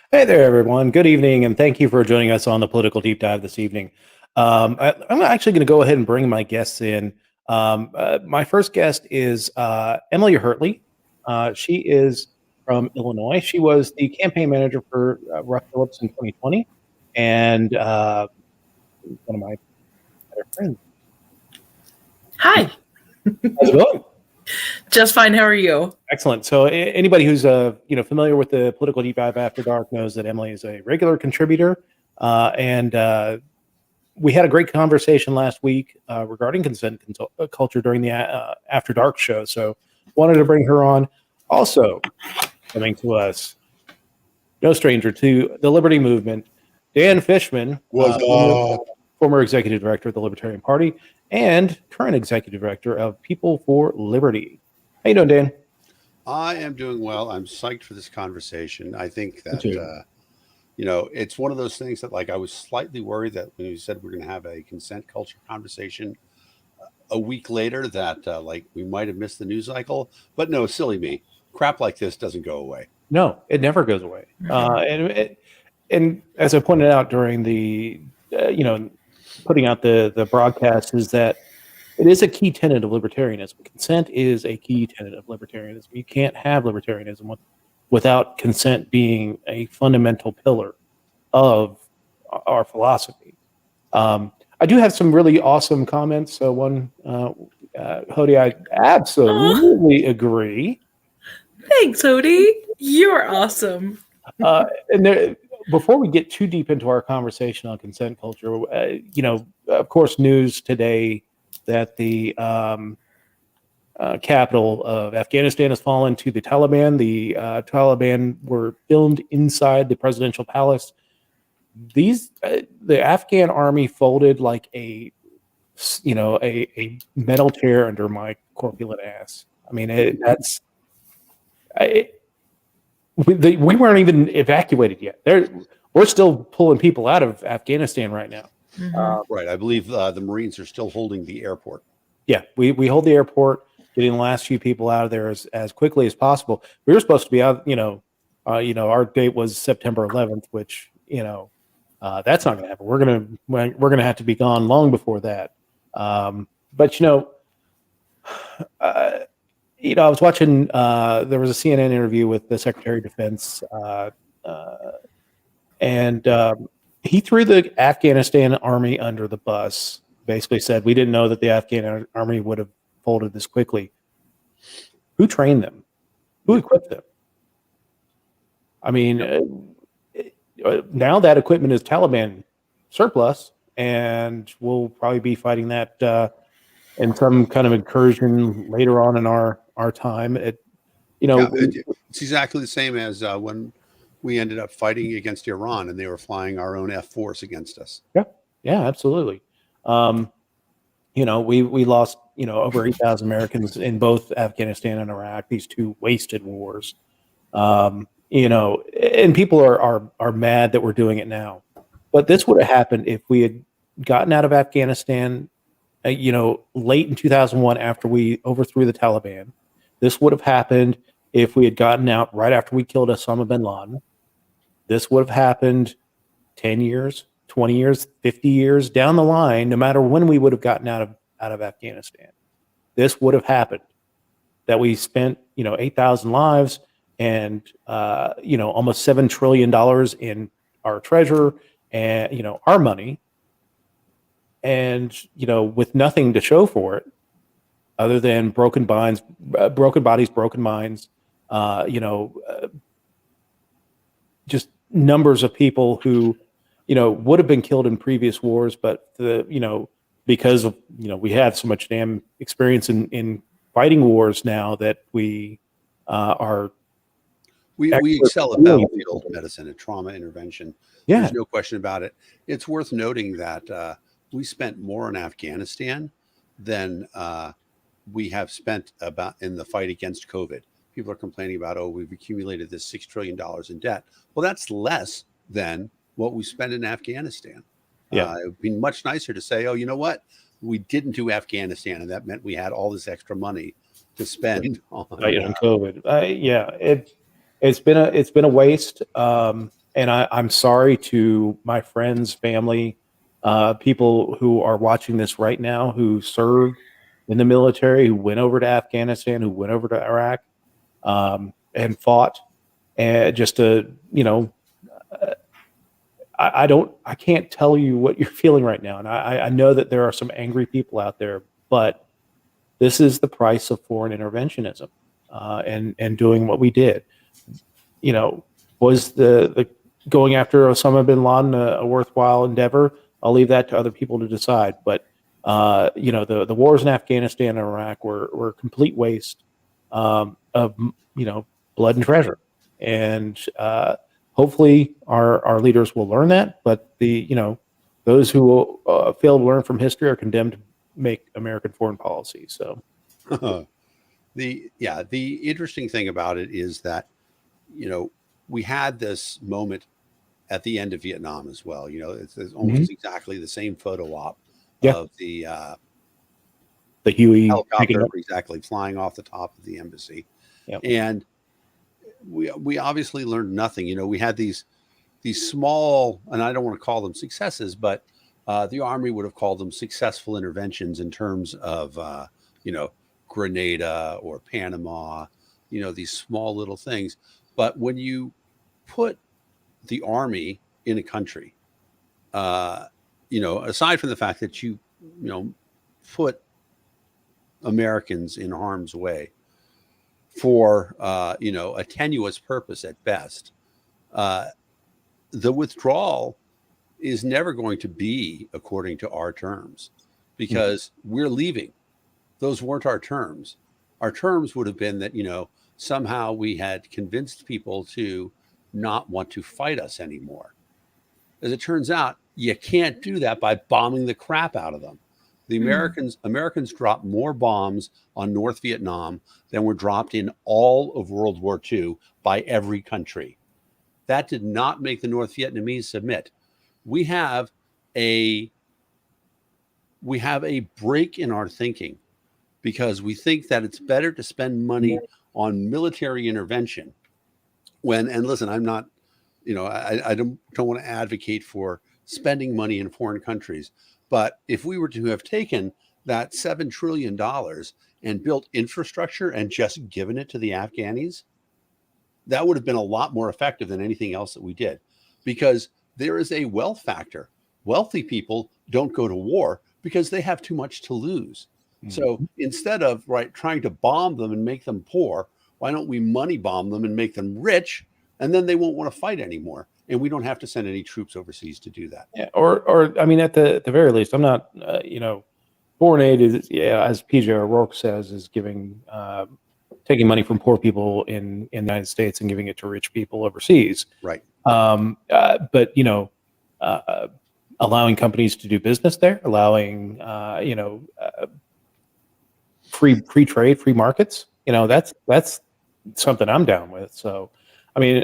Hey there, everyone. Good evening, and thank you for joining us on the Political Deep Dive this evening. I'm actually going to go ahead and bring my guests in. My first guest is Emily Hurtley. She is from Illinois. She was the campaign manager for Ruff Phillips in 2020, and one of my better friends. Hi. How's it going? Just fine. How are you? Excellent. So anybody who's familiar with the Political Deep Dive After Dark knows that Emily is a regular contributor, and we had a great conversation last week regarding consent culture during the After Dark show. So wanted to bring her on. Also coming to us, no stranger to the Liberty Movement, Dan Fishman, former executive director of the Libertarian Party and current executive director of People for Liberty. How you doing, Dan? I am doing well. I'm psyched for this conversation. I think that, it's one of those things that, like, I was slightly worried that when you said we're going to have a consent culture conversation a week later that, we might have missed the news cycle. But no, silly me. Crap like this doesn't go away. No, it never goes away. And as I pointed out during the, putting out the broadcast, is that it is a key tenet of libertarianism. Consent is a key tenet of libertarianism. You can't have libertarianism without consent being a fundamental pillar of our philosophy. I do have some really awesome comments. So one, Hody, I absolutely agree. Thanks, Hody. You're awesome. Before we get too deep into our conversation on consent culture, of course, news today that the capital of Afghanistan has fallen to the Taliban. The Taliban were filmed inside the presidential palace. The Afghan army folded like a metal chair under my corpulent ass. I mean, we weren't even evacuated yet. We're still pulling people out of Afghanistan right now. Mm-hmm. Right. I believe the Marines are still holding the airport. Yeah, we hold the airport, getting the last few people out of there as quickly as possible. We were supposed to be out, our date was September 11th, which, that's not going to happen. We're going to have to be gone long before that. But I was watching, there was a CNN interview with the Secretary of Defense, and he threw the Afghanistan army under the bus, basically said, we didn't know that the Afghan army would have folded this quickly. Who trained them? Who equipped them? I mean, now that equipment is Taliban surplus, and we'll probably be fighting that in some kind of incursion later on in our time. It's exactly the same as when we ended up fighting against Iran and they were flying our own F-4s against us. Yeah, absolutely. We lost, over 8,000 Americans in both Afghanistan and Iraq, these two wasted wars. And people are mad that we're doing it now. But this would have happened if we had gotten out of Afghanistan, late in 2001 after we overthrew the this would have happened 10 years, 20 years, 50 years down the line, no matter when we would have gotten out of Afghanistan. This would have happened. That we spent, 8,000 lives and, almost $7 trillion in our treasure and, our money, and, with nothing to show for it other than broken bodies, broken minds, just numbers of people who, would have been killed in previous wars, but because of, we have so much damn experience in fighting wars now that we are. We excel at battlefield medicine and trauma intervention. Yeah. There's no question about it. It's worth noting that we spent more in Afghanistan than we have spent about in the fight against COVID. People are complaining about, we've accumulated this $6 trillion in debt. Well, that's less than what we spent in Afghanistan. Yeah. It would be much nicer to say, you know what? We didn't do Afghanistan, and that meant we had all this extra money to spend on COVID. It's been a waste. And I'm sorry to my friends, family, people who are watching this right now, who served in the military, who went over to Afghanistan, who went over to Iraq, and fought, and just to, I can't tell you what you're feeling right now. And I know that there are some angry people out there, but this is the price of foreign interventionism, and doing what we did. Was the going after Osama bin Laden a worthwhile endeavor? I'll leave that to other people to decide. But the wars in Afghanistan and Iraq were a complete waste of blood and treasure. And hopefully our leaders will learn that. But those who fail to learn from history are condemned to make American foreign policy. So the interesting thing about it is that we had this moment at the end of Vietnam as well. It's almost exactly the same photo op of the Huey helicopter exactly flying off the top of the embassy. Yep. And we obviously learned nothing. We had these small, and I don't want to call them successes, but the Army would have called them successful interventions in terms of Grenada or Panama, these small little things. But when you put the Army in a country, aside from the fact that you put Americans in harm's way for, a tenuous purpose at best, the withdrawal is never going to be according to our terms, because we're leaving. Those weren't our terms. Our terms would have been that, somehow we had convinced people to not want to fight us anymore. As it turns out, you can't do that by bombing the crap out of them. The Americans dropped more bombs on North Vietnam than were dropped in all of World War II by every country. That did not make the North Vietnamese submit. We have a break in our thinking, because we think that it's better to spend money on military intervention and listen, I'm not, I don't want to advocate for spending money in foreign countries, but if we were to have taken that $7 trillion and built infrastructure and just given it to the Afghanis, that would have been a lot more effective than anything else that we did, because there is a wealth factor. Wealthy people don't go to war because they have too much to lose. So instead of trying to bomb them and make them poor, why don't we money bomb them and make them rich, and then they won't want to fight anymore, and we don't have to send any troops overseas to do that. Yeah, or I mean, at the very least, I'm not, foreign aid is, as PJ O'Rourke says, is giving, taking money from poor people in the United States and giving it to rich people overseas. Right. But allowing companies to do business there, allowing free trade, free markets, that's something I'm down with. So, I mean,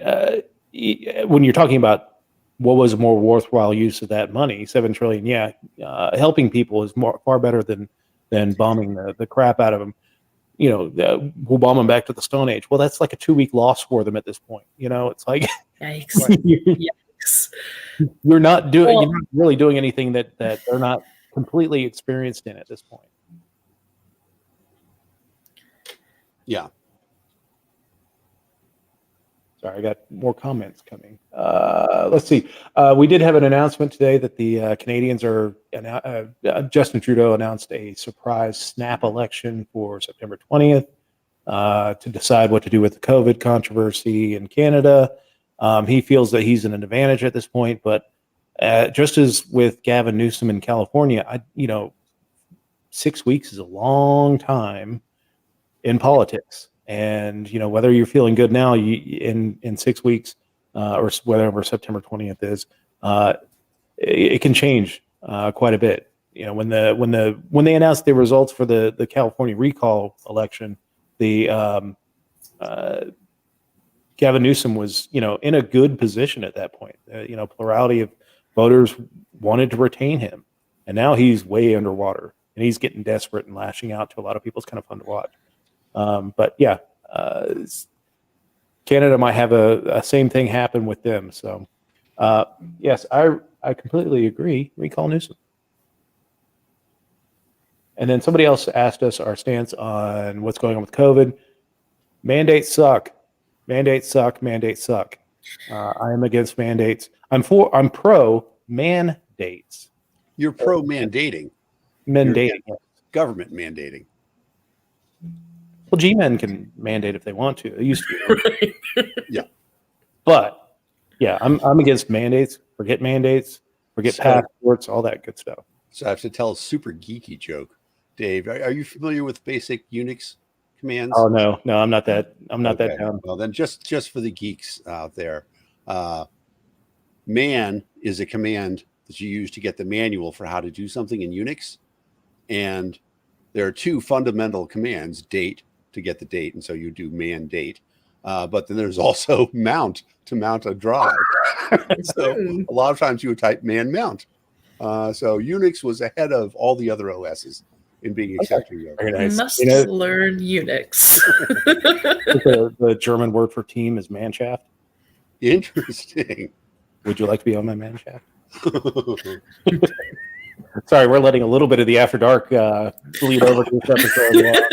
when you're talking about what was a more worthwhile use of that money, $7 trillion, helping people is far better than bombing the crap out of them. We'll bomb them back to the Stone Age. Well, that's like a 2-week loss for them at this point. It's like Yikes. you're Yikes. not Well, really doing anything that they're not completely experienced in at this point. Yeah. Sorry, I got more comments coming. Let's see. We did have an announcement today that the Canadians are, Justin Trudeau announced a surprise snap election for September 20th to decide what to do with the COVID controversy in Canada. He feels that he's in an advantage at this point, but just as with Gavin Newsom in California, 6 weeks is a long time in politics. And whether you're feeling good now, in 6 weeks, or whatever September 20th is, it can change quite a bit. When they announced the results for the California recall election, the Gavin Newsom was in a good position at that point. Plurality of voters wanted to retain him, and now he's way underwater, and he's getting desperate and lashing out to a lot of people. It's kind of fun to watch. But yeah, Canada might have a same thing happen with them. So yes, I completely agree. Recall Newsom. And then somebody else asked us our stance on what's going on with COVID. Mandates suck. Mandates suck. Mandates suck. I am against mandates. I'm pro mandates. You're pro mandating. Mandating. Government mandating. Well, G-men can mandate if they want to. They used to. Yeah. But yeah, I'm against mandates. Forget mandates. Forget passports. All that good stuff. So I have to tell a super geeky joke. Dave, are you familiar with basic Unix commands? Oh no, I'm not that. I'm not Okay. that down. Well, then just for the geeks out there, man is a command that you use to get the manual for how to do something in Unix, and there are two fundamental commands: date to get the date, and so you do man date. But then there's also mount to mount a drive. So a lot of times you would type man mount. So Unix was ahead of all the other OSs in being accepting of. Very nice. Must learn Unix. The German word for team is manshaft. Interesting. Would you like to be on my manshaft? Sorry, we're letting a little bit of the After Dark bleed over to this episode.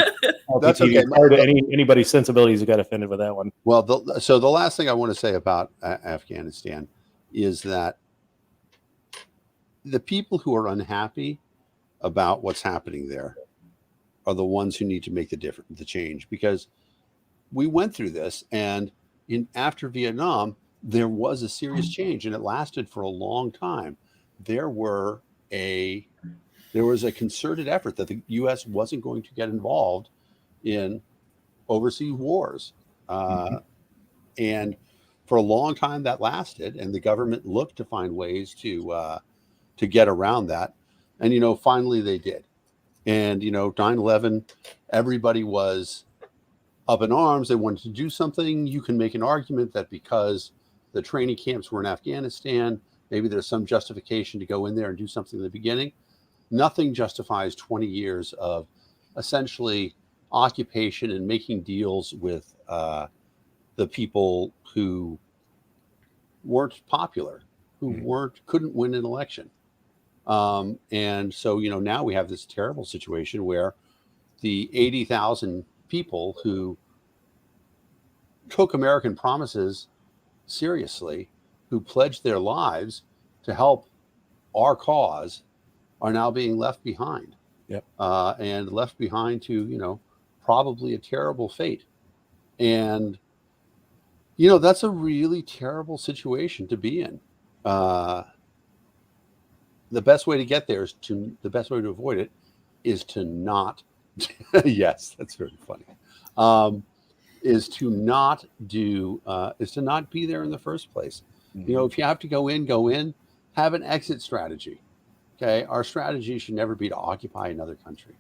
That's okay. Sorry to anybody's sensibilities who got offended with that one. Well, so the last thing I want to say about Afghanistan is that the people who are unhappy about what's happening there are the ones who need to make the change, because we went through this, and after Vietnam, there was a serious change, and it lasted for a long time. There was a concerted effort that the U.S. wasn't going to get involved in overseas wars. And for a long time that lasted, and the government looked to find ways to get around that. And, finally they did. And, 9/11, everybody was up in arms. They wanted to do something. You can make an argument that because the training camps were in Afghanistan, maybe there's some justification to go in there and do something in the beginning. Nothing justifies 20 years of essentially occupation and making deals with the people who weren't popular, who couldn't win an election. And so, now we have this terrible situation where the 80,000 people who took American promises seriously, who pledged their lives to help our cause, are now being left behind. Yep. And left behind to, probably a terrible fate. And, that's a really terrible situation to be in. The best way to get there the best way to avoid it is to not, yes, that's very funny. Is to not be there in the first place. Mm-hmm. If you have to go in, have an exit strategy. Okay. Our strategy should never be to occupy another country.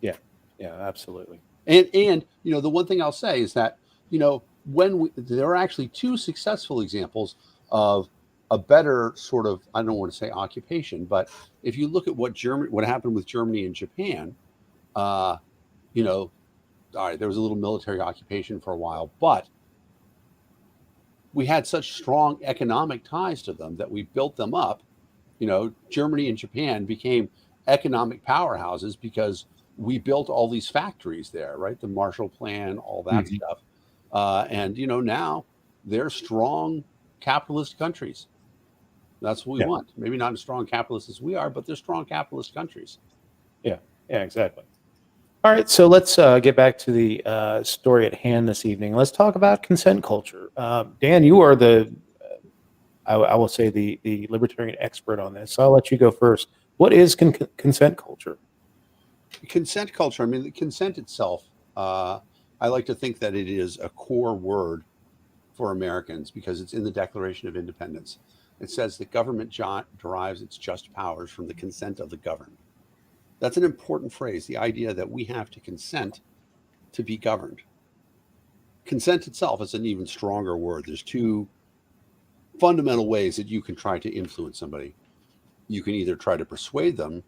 Yeah, absolutely. And the one thing I'll say is that, there are actually two successful examples of a better sort of, I don't want to say occupation, but if you look at what happened with Germany and Japan, all right, there was a little military occupation for a while, but we had such strong economic ties to them that we built them up. Germany and Japan became economic powerhouses because we built all these factories there, right? The Marshall Plan, all that stuff. And now they're strong capitalist countries. That's what we want. Maybe not as strong capitalists as we are, but they're strong capitalist countries. Yeah, exactly. All right, so let's get back to the story at hand this evening. Let's talk about consent culture. Dan, you are I will say the libertarian expert on this. So I'll let you go first. What is consent culture? Consent culture, I mean, the consent itself, I like to think that it is a core word for Americans because it's in the Declaration of Independence. It says the government derives its just powers from the consent of the governed. That's an important phrase, the idea that we have to consent to be governed. Consent itself is an even stronger word. There's two fundamental ways that you can try to influence somebody. You can either try to persuade them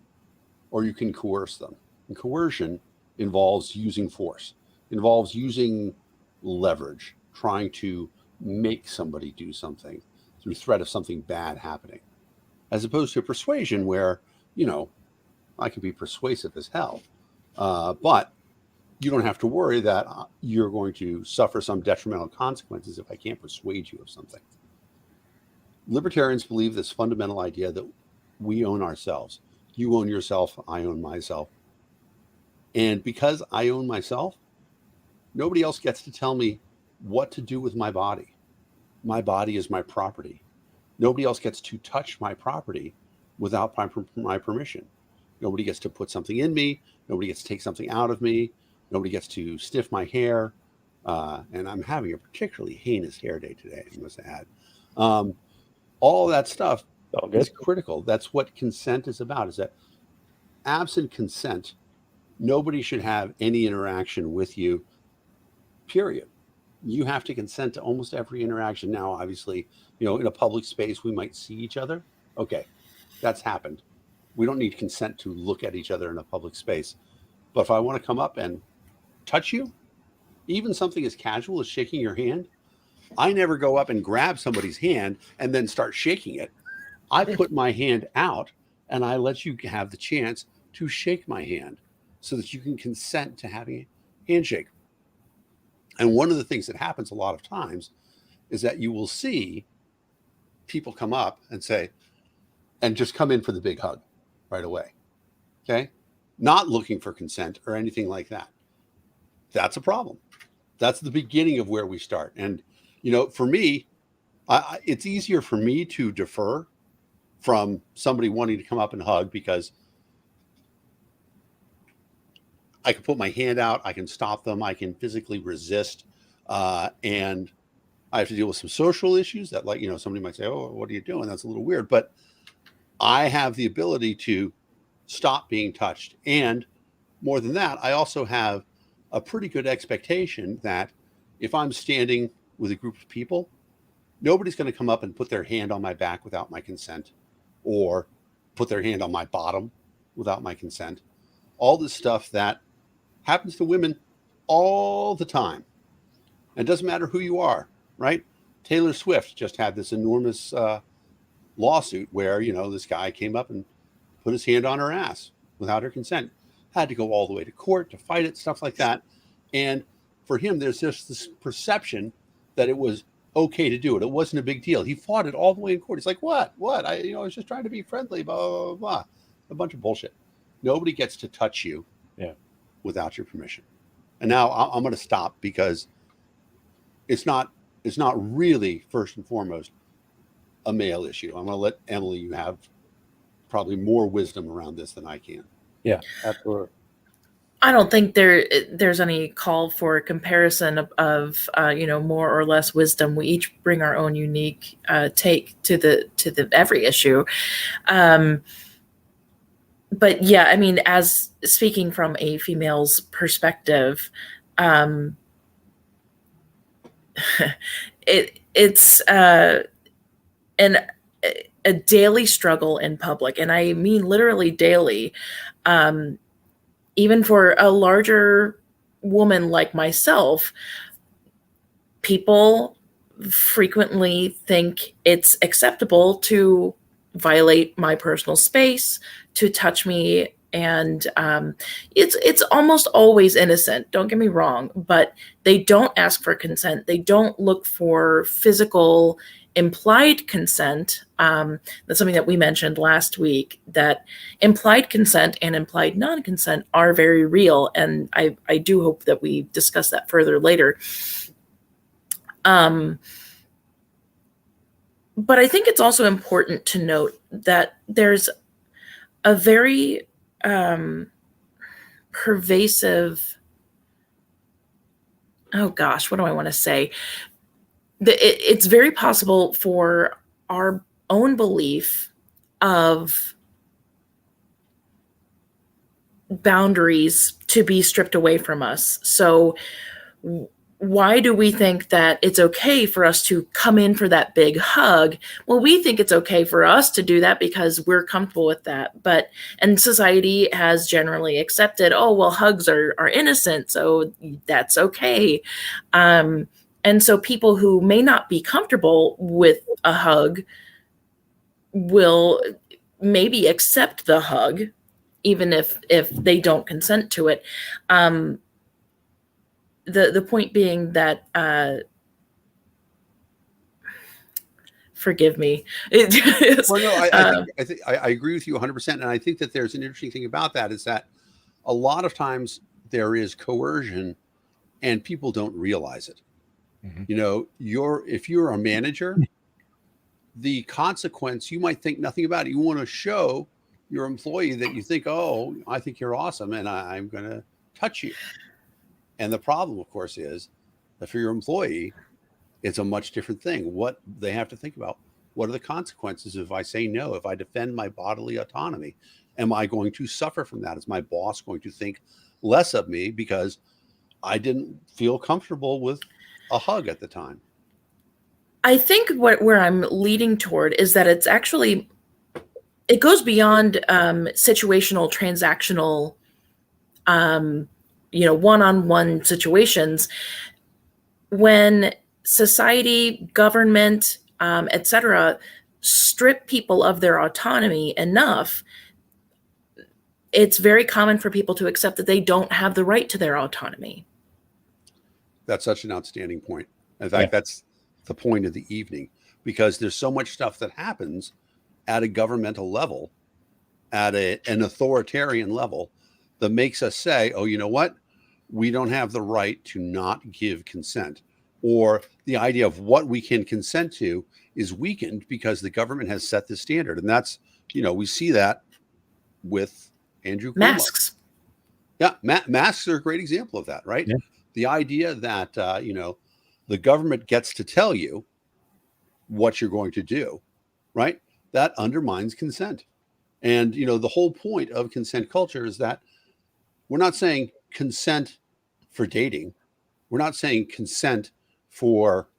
or you can coerce them. And coercion involves using force, involves using leverage, trying to make somebody do something through threat of something bad happening, as opposed to persuasion where, I can be persuasive as hell, but you don't have to worry that you're going to suffer some detrimental consequences if I can't persuade you of something. Libertarians believe this fundamental idea that we own ourselves. You own yourself, I own myself. And because I own myself, nobody else gets to tell me what to do with my body. My body is my property. Nobody else gets to touch my property without my permission. Nobody gets to put something in me. Nobody gets to take something out of me. Nobody gets to sniff my hair. And I'm having a particularly heinous hair day today, I must add. All that stuff is critical. That's what consent is about, is that absent consent, nobody should have any interaction with you, period. You have to consent to almost every interaction. Now, obviously, in a public space, we might see each other. Okay, that's happened. We don't need consent to look at each other in a public space. But if I want to come up and touch you, even something as casual as shaking your hand, I never go up and grab somebody's hand and then start shaking it. I put my hand out and I let you have the chance to shake my hand so that you can consent to having a handshake. And one of the things that happens a lot of times is that you will see people come up and say, and just come in for the big hug right away. Okay. Not looking for consent or anything like that. That's a problem. That's the beginning of where we start. And, for me, it's easier for me to defer from somebody wanting to come up and hug because I can put my hand out, I can stop them, I can physically resist, and I have to deal with some social issues that, somebody might say, "Oh, what are you doing? That's a little weird." But I have the ability to stop being touched. And more than that, I also have a pretty good expectation that if I'm standing with a group of people, nobody's going to come up and put their hand on my back without my consent or put their hand on my bottom without my consent. All this stuff that happens to women all the time. And it doesn't matter who you are, right? Taylor Swift just had this enormous lawsuit where, this guy came up and put his hand on her ass without her consent. Had to go all the way to court to fight it, stuff like that. And for him, there's just this perception that it was okay to do it. It wasn't a big deal. He fought it all the way in court. He's like, what? I was just trying to be friendly, blah, blah, blah, blah. A bunch of bullshit. Nobody gets to touch you without your permission. And now I'm going to stop because it's not really first and foremost a male issue. I'm going to let Emily, you have probably more wisdom around this than I can. Yeah, absolutely. I don't think there's any call for comparison of more or less wisdom. We each bring our own unique take to the every issue. But yeah, I mean, as speaking from a female's perspective, it's a daily struggle in public, and I mean literally daily. Even for a larger woman like myself, people frequently think it's acceptable to violate my personal space, to touch me, and it's almost always innocent. Don't get me wrong, but they don't ask for consent. They don't look for physical implied consent. That's something that we mentioned last week, that implied consent and implied non-consent are very real, and I do hope that we discuss that further later. But I think it's also important to note that there's a very pervasive, oh gosh, what do I want to say? It's very possible for our own belief of boundaries to be stripped away from us. So why do we think that it's okay for us to come in for that big hug? Well, we think it's okay for us to do that because we're comfortable with that. And society has generally accepted, oh, well, hugs are innocent, so that's okay. And so people who may not be comfortable with a hug will maybe accept the hug, even if they don't consent to it. The point being that, forgive me. Well, no, I agree with you 100%. And I think that there's an interesting thing about that is that a lot of times there is coercion and people don't realize it. Mm-hmm. You know, if you're a manager, the consequence, you might think nothing about it. You want to show your employee that you think, oh, I think you're awesome and I'm going to touch you. And the problem, of course, is that for your employee, it's a much different thing. What they have to think about, what are the consequences if I say no, if I defend my bodily autonomy? Am I going to suffer from that? Is my boss going to think less of me because I didn't feel comfortable with a hug at the time? I think where I'm leading toward is that it's actually, it goes beyond situational, transactional, one-on-one situations. When society, government, etc., strip people of their autonomy enough, it's very common for people to accept that they don't have the right to their autonomy. That's such an outstanding point. In fact, that's the point of the evening, because there's so much stuff that happens at a governmental level, at an authoritarian level, that makes us say, oh, you know what? We don't have the right to not give consent. Or the idea of what we can consent to is weakened because the government has set the standard. And that's, we see that with Andrew Cuomo. Masks. Yeah, masks are a great example of that, right? Yeah. The idea that, the government gets to tell you what you're going to do, right? That undermines consent. And, the whole point of consent culture is that we're not saying consent for dating. We're not saying consent for,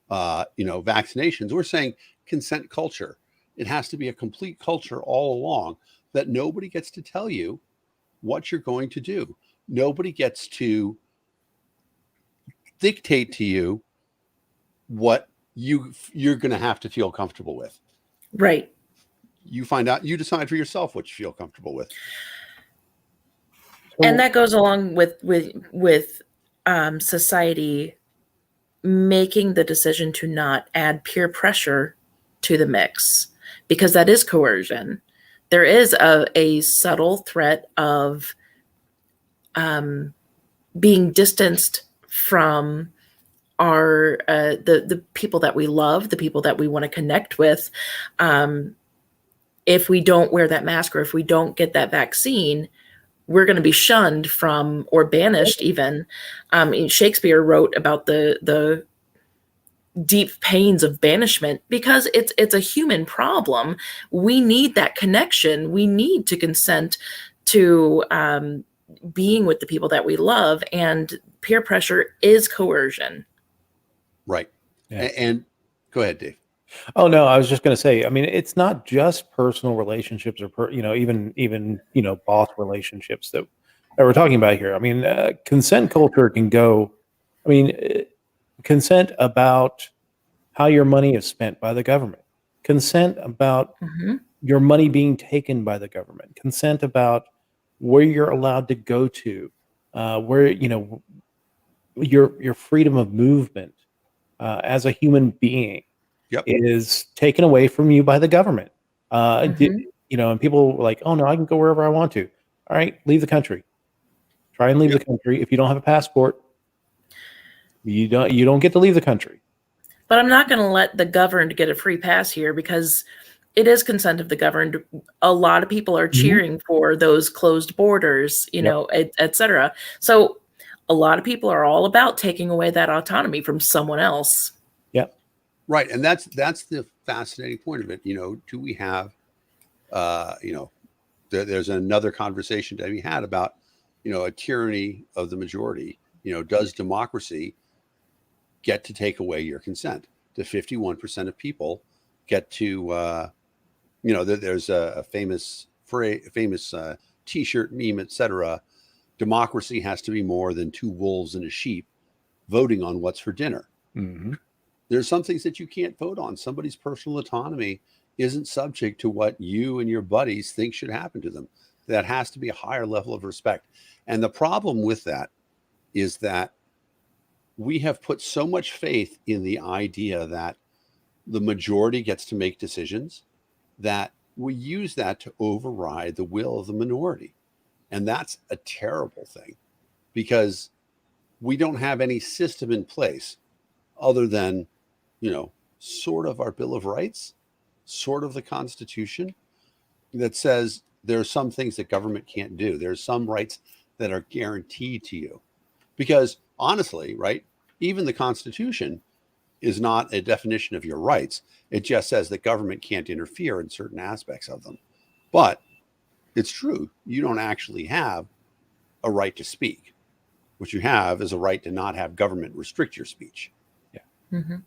vaccinations. We're saying consent culture. It has to be a complete culture all along, that nobody gets to tell you what you're going to do. Nobody gets to dictate to you what you're going to have to feel comfortable with. Right. You find out, you decide for yourself what you feel comfortable with. And that goes along with society making the decision to not add peer pressure to the mix, because that is coercion. There is a subtle threat of being distanced from our the people that we love, the people that we want to connect with. If we don't wear that mask, or if we don't get that vaccine, we're going to be shunned from, or banished even. Shakespeare wrote about the deep pains of banishment, because it's a human problem. We need that connection. We need to consent to being with the people that we love, and peer pressure is coercion. Right. Yeah. And go ahead, Dave. Oh, no, I was just going to say, I mean, it's not just personal relationships or, even boss relationships that we're talking about here. I mean, consent culture can go, consent about how your money is spent by the government, consent about your money being taken by the government, consent about where you're allowed to go to, where, your freedom of movement as a human being Yep. is taken away from you by the government. Mhm. And people were like, oh no, I can go wherever I want to. All right, leave the country. Try and leave Yep. the country. If you don't have a passport, you don't get to leave the country. But I'm not going to let the governed get a free pass here, because it is consent of the governed. A lot of people are cheering for those closed borders, Yep. et cetera. So a lot of people are all about taking away that autonomy from someone else. Yep. Right. And that's the fascinating point of it. Do we have, there's another conversation to be had about, a tyranny of the majority. Does democracy get to take away your consent? The 51% of people get to, there's a famous T-shirt meme, etc. Democracy has to be more than two wolves and a sheep voting on what's for dinner. Mm-hmm. There's some things that you can't vote on. Somebody's personal autonomy isn't subject to what you and your buddies think should happen to them. That has to be a higher level of respect. And the problem with that is that we have put so much faith in the idea that the majority gets to make decisions, that we use that to override the will of the minority. And that's a terrible thing, because we don't have any system in place other than, sort of our Bill of Rights, sort of the Constitution, that says there are some things that government can't do. There's some rights that are guaranteed to you. Because honestly, right, even the Constitution is not a definition of your rights. It just says that government can't interfere in certain aspects of them. But it's true, you don't actually have a right to speak. What you have is a right to not have government restrict your speech. Yeah. Mm-hmm.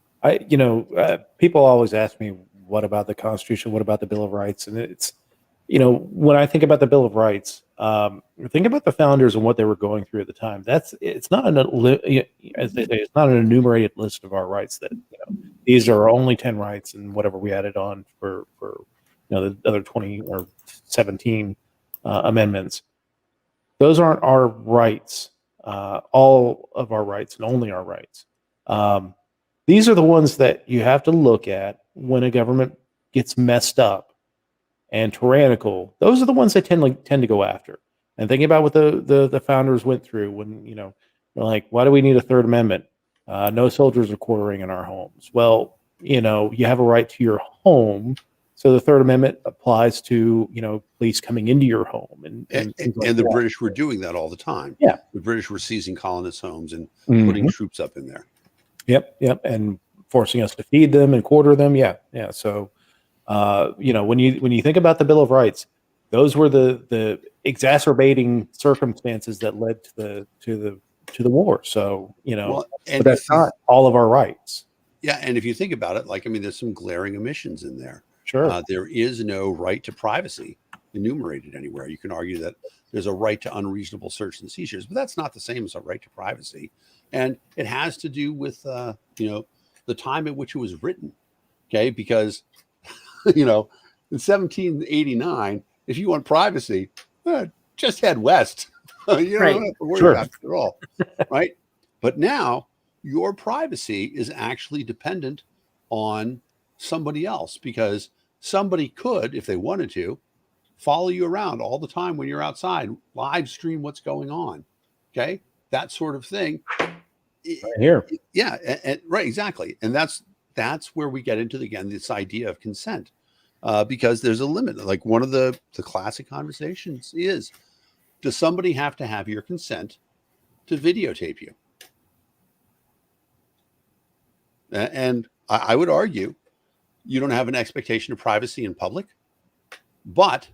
People always ask me, what about the Constitution? What about the Bill of Rights? And it's, when I think about the Bill of Rights, think about the founders and what they were going through at the time. It's not as they say, it's not an enumerated list of our rights that, these are only 10 rights and whatever we added on for the other 20 or 17 amendments. Those aren't our rights, all of our rights and only our rights. These are the ones that you have to look at when a government gets messed up and tyrannical. Those are the ones they tend to go after. And thinking about what the founders went through when, they're like, why do we need a third amendment? No soldiers are quartering in our homes. Well, you have a right to your home. So the third amendment applies to, police coming into your home. And the British were doing that all the time. Yeah. The British were seizing colonists' homes and Mhm. putting troops up in there. Yep. And forcing us to feed them and quarter them. Yeah. So, when you think about the Bill of Rights, those were the exacerbating circumstances that led to the war. So, but that's not all of our rights. Yeah. And if you think about it, there's some glaring omissions in there. Sure. There is no right to privacy enumerated anywhere. You can argue that there's a right to unreasonable search and seizures, but that's not the same as a right to privacy. And it has to do with, the time at which it was written. Okay. Because, in 1789, if you want privacy, just head west. You don't have to worry about it at all. Right. But now your privacy is actually dependent on somebody else, because somebody could, if they wanted to, follow you around all the time when you're outside, live stream what's going on. Okay. That sort of thing. Right here. Yeah. And right. Exactly. And that's where we get into, again, this idea of consent, because there's a limit. Like one of the classic conversations is, does somebody have to have your consent to videotape you? And I would argue you don't have an expectation of privacy in public, but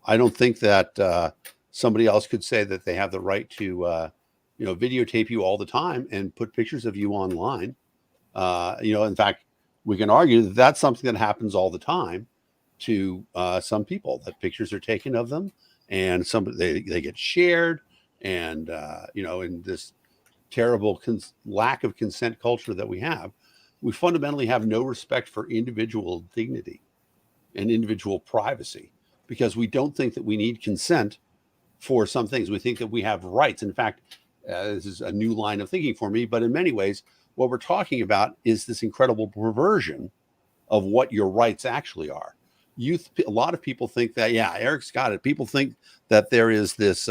I don't think that somebody else could say that they have the right to, videotape you all the time and put pictures of you online. In fact, we can argue that that's something that happens all the time to some people, that pictures are taken of them and they get shared. And, in this terrible lack of consent culture that we have, we fundamentally have no respect for individual dignity and individual privacy, because we don't think that we need consent for some things. We think that we have rights. In fact, this is a new line of thinking for me, but in many ways, what we're talking about is this incredible perversion of what your rights actually are. A lot of people think that, yeah, Eric's got it. People think that there is this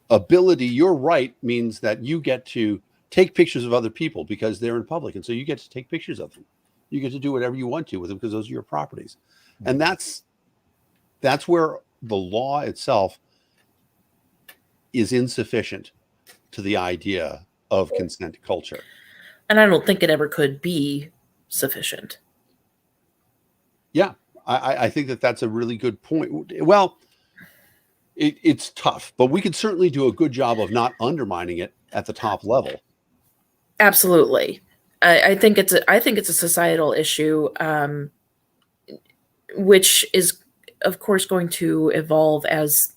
ability. Your right means that you get to take pictures of other people because they're in public. And so you get to take pictures of them. You get to do whatever you want to with them because those are your properties. And that's where the law itself is insufficient to the idea of consent culture. And I don't think it ever could be sufficient. Yeah, I think that that's a really good point. Well, it's tough, but we could certainly do a good job of not undermining it at the top level. Absolutely. I think it's a societal issue, which is, of course, going to evolve as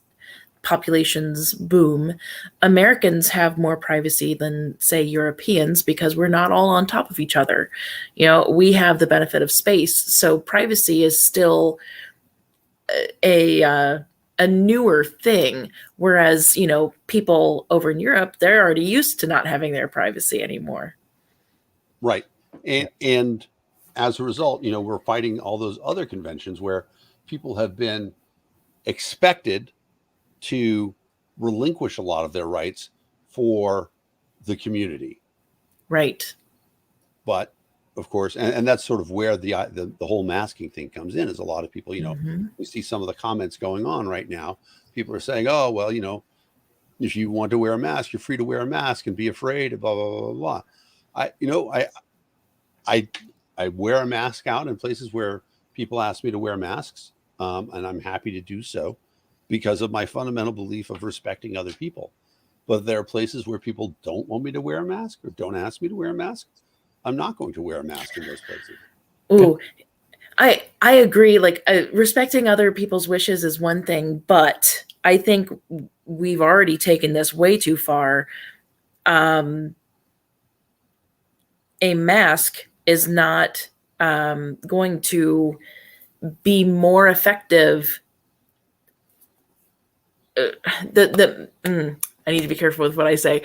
populations boom. Americans have more privacy than, say, Europeans, because we're not all on top of each other. We have the benefit of space, so privacy is still a newer thing, whereas people over in Europe, they're already used to not having their privacy anymore. Right. And as a result, we're fighting all those other conventions where people have been expected to relinquish a lot of their rights for the community. Right. But of course, and that's sort of where the whole masking thing comes in, is a lot of people, we see some of the comments going on right now. People are saying, oh, well, if you want to wear a mask, you're free to wear a mask and be afraid, blah, blah, blah, blah. I wear a mask out in places where people ask me to wear masks, and I'm happy to do so because of my fundamental belief of respecting other people. But there are places where people don't want me to wear a mask or don't ask me to wear a mask. I'm not going to wear a mask in those places. Ooh, I agree. Like, respecting other people's wishes is one thing, but I think we've already taken this way too far. A mask is not going to be more effective. I need to be careful with what I say.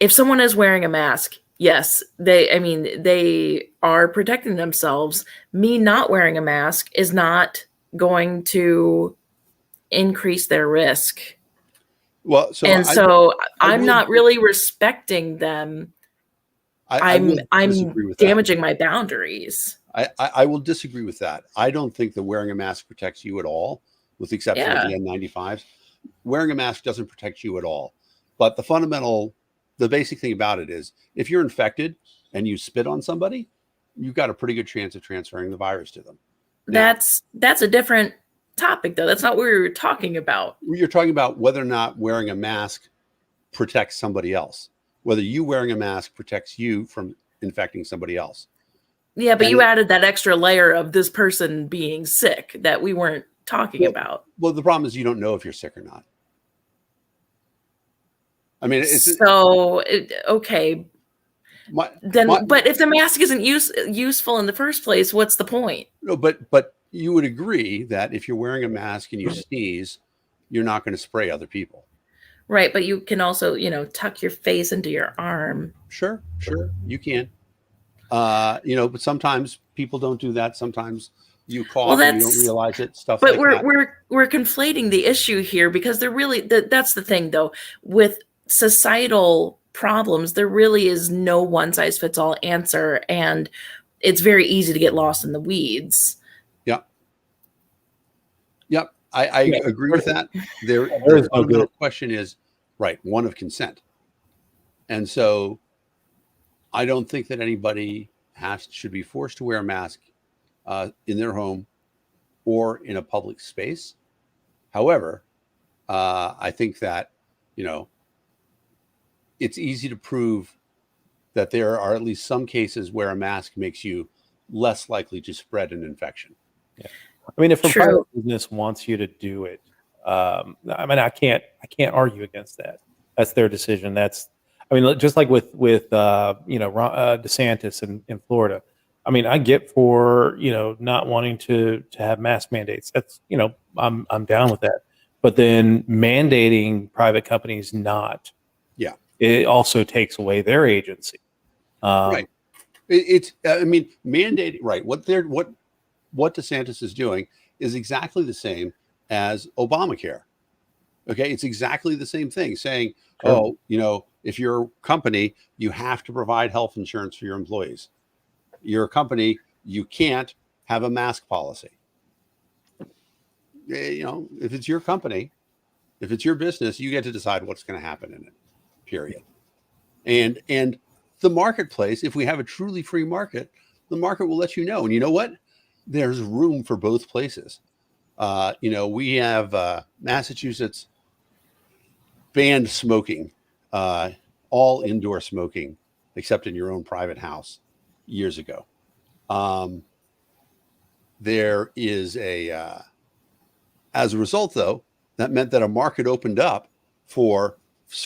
If someone is wearing a mask, yes, they are protecting themselves. Me not wearing a mask is not going to increase their risk. Well, I'm not really respecting them. I'm damaging my boundaries. I will disagree with that. I don't think that wearing a mask protects you at all, with the exception of the N95s. Wearing a mask doesn't protect you at all. But the basic thing about it is, if you're infected and you spit on somebody, you've got a pretty good chance of transferring the virus to them. Now, that's a different topic, though. That's not what we were talking about. You're talking about whether or not wearing a mask protects somebody else, whether you wearing a mask protects you from infecting somebody else. Yeah, but you added that extra layer of this person being sick that we weren't talking about. Well, the problem is you don't know if you're sick or not. I mean, okay. But if the mask isn't useful in the first place, what's the point? No, but you would agree that if you're wearing a mask and you sneeze, you're not going to spray other people. Right, but you can also, tuck your face into your arm. Sure, you can. But sometimes people don't do that. Sometimes you cough and you don't realize it. Stuff like that. But we're conflating the issue here, because that's the thing, though. With societal problems, there really is no one size fits all answer, and it's very easy to get lost in the weeds. Yep. I agree with that. The fundamental question is, one of consent. And so I don't think that anybody should be forced to wear a mask in their home or in a public space. However, I think that, it's easy to prove that there are at least some cases where a mask makes you less likely to spread an infection. Yeah. I mean, if a private business wants you to do it, I can't argue against that. That's their decision. I mean, just like with DeSantis in Florida. I mean, I get for not wanting to have mask mandates. That's I'm down with that. But then mandating private companies not, Yeah. it also takes away their agency. Right. It's I mean, mandating, right. What DeSantis is doing is exactly the same as Obamacare. Okay, it's exactly the same thing, saying, Sure. oh, if you're a company, you have to provide health insurance for your employees. You're a company, you can't have a mask policy. If it's your company, if it's your business, you get to decide what's going to happen in it, period. And the marketplace, if we have a truly free market, the market will let you know. And you know what? There's room for both places. We have Massachusetts banned smoking, all indoor smoking, except in your own private house years ago. There is as a result, though, that meant that a market opened up for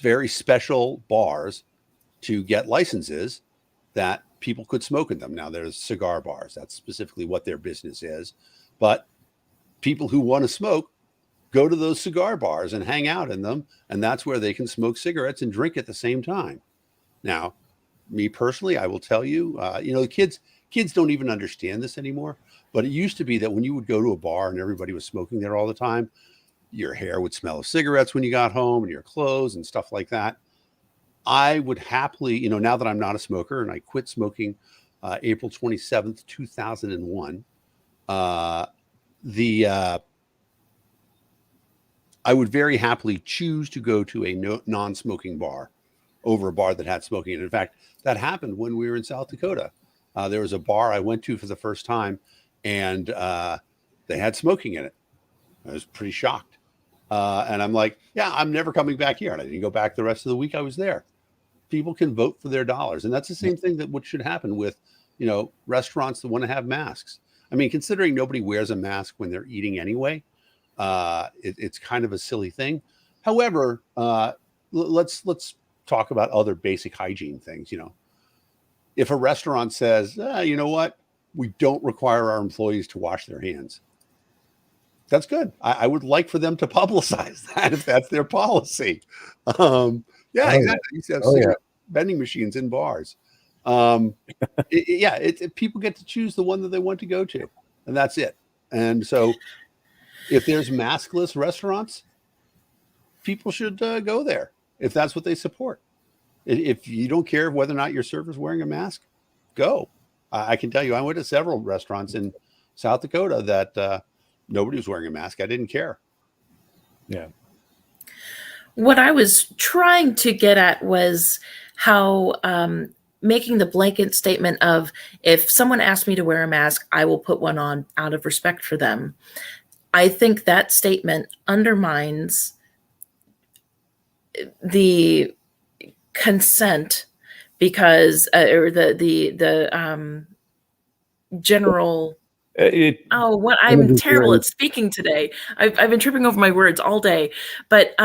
very special bars to get licenses that people could smoke in them. Now, there's cigar bars. That's specifically what their business is. But people who want to smoke go to those cigar bars and hang out in them. And that's where they can smoke cigarettes and drink at the same time. Now, me personally, I will tell you, the kids don't even understand this anymore. But it used to be that when you would go to a bar and everybody was smoking there all the time, your hair would smell of cigarettes when you got home and your clothes and stuff like that. I would happily, now that I'm not a smoker and I quit smoking April 27th, 2001, I would very happily choose to go to a non-smoking bar over a bar that had smoking. And in fact, that happened when we were in South Dakota. There was a bar I went to for the first time, and they had smoking in it. I was pretty shocked. And I'm like, yeah, I'm never coming back here. And I didn't go back the rest of the week I was there. People can vote for their dollars. And that's the same thing that what should happen with, restaurants that want to have masks. I mean, considering nobody wears a mask when they're eating anyway, it's kind of a silly thing. However, let's talk about other basic hygiene things. If a restaurant says, you know what, we don't require our employees to wash their hands, that's good. I would like for them to publicize that if that's their policy. Exactly. You used to have cigarette vending machines in bars. People get to choose the one that they want to go to, and that's it. And so if there's maskless restaurants, people should go there if that's what they support. If you don't care whether or not your server's wearing a mask, go. I can tell you, I went to several restaurants in South Dakota that nobody was wearing a mask. I didn't care. Yeah. What I was trying to get at was how making the blanket statement of, if someone asks me to wear a mask, I will put one on out of respect for them. I think that statement undermines the consent, because or the general. I'm terrible at speaking today. I've been tripping over my words all day, but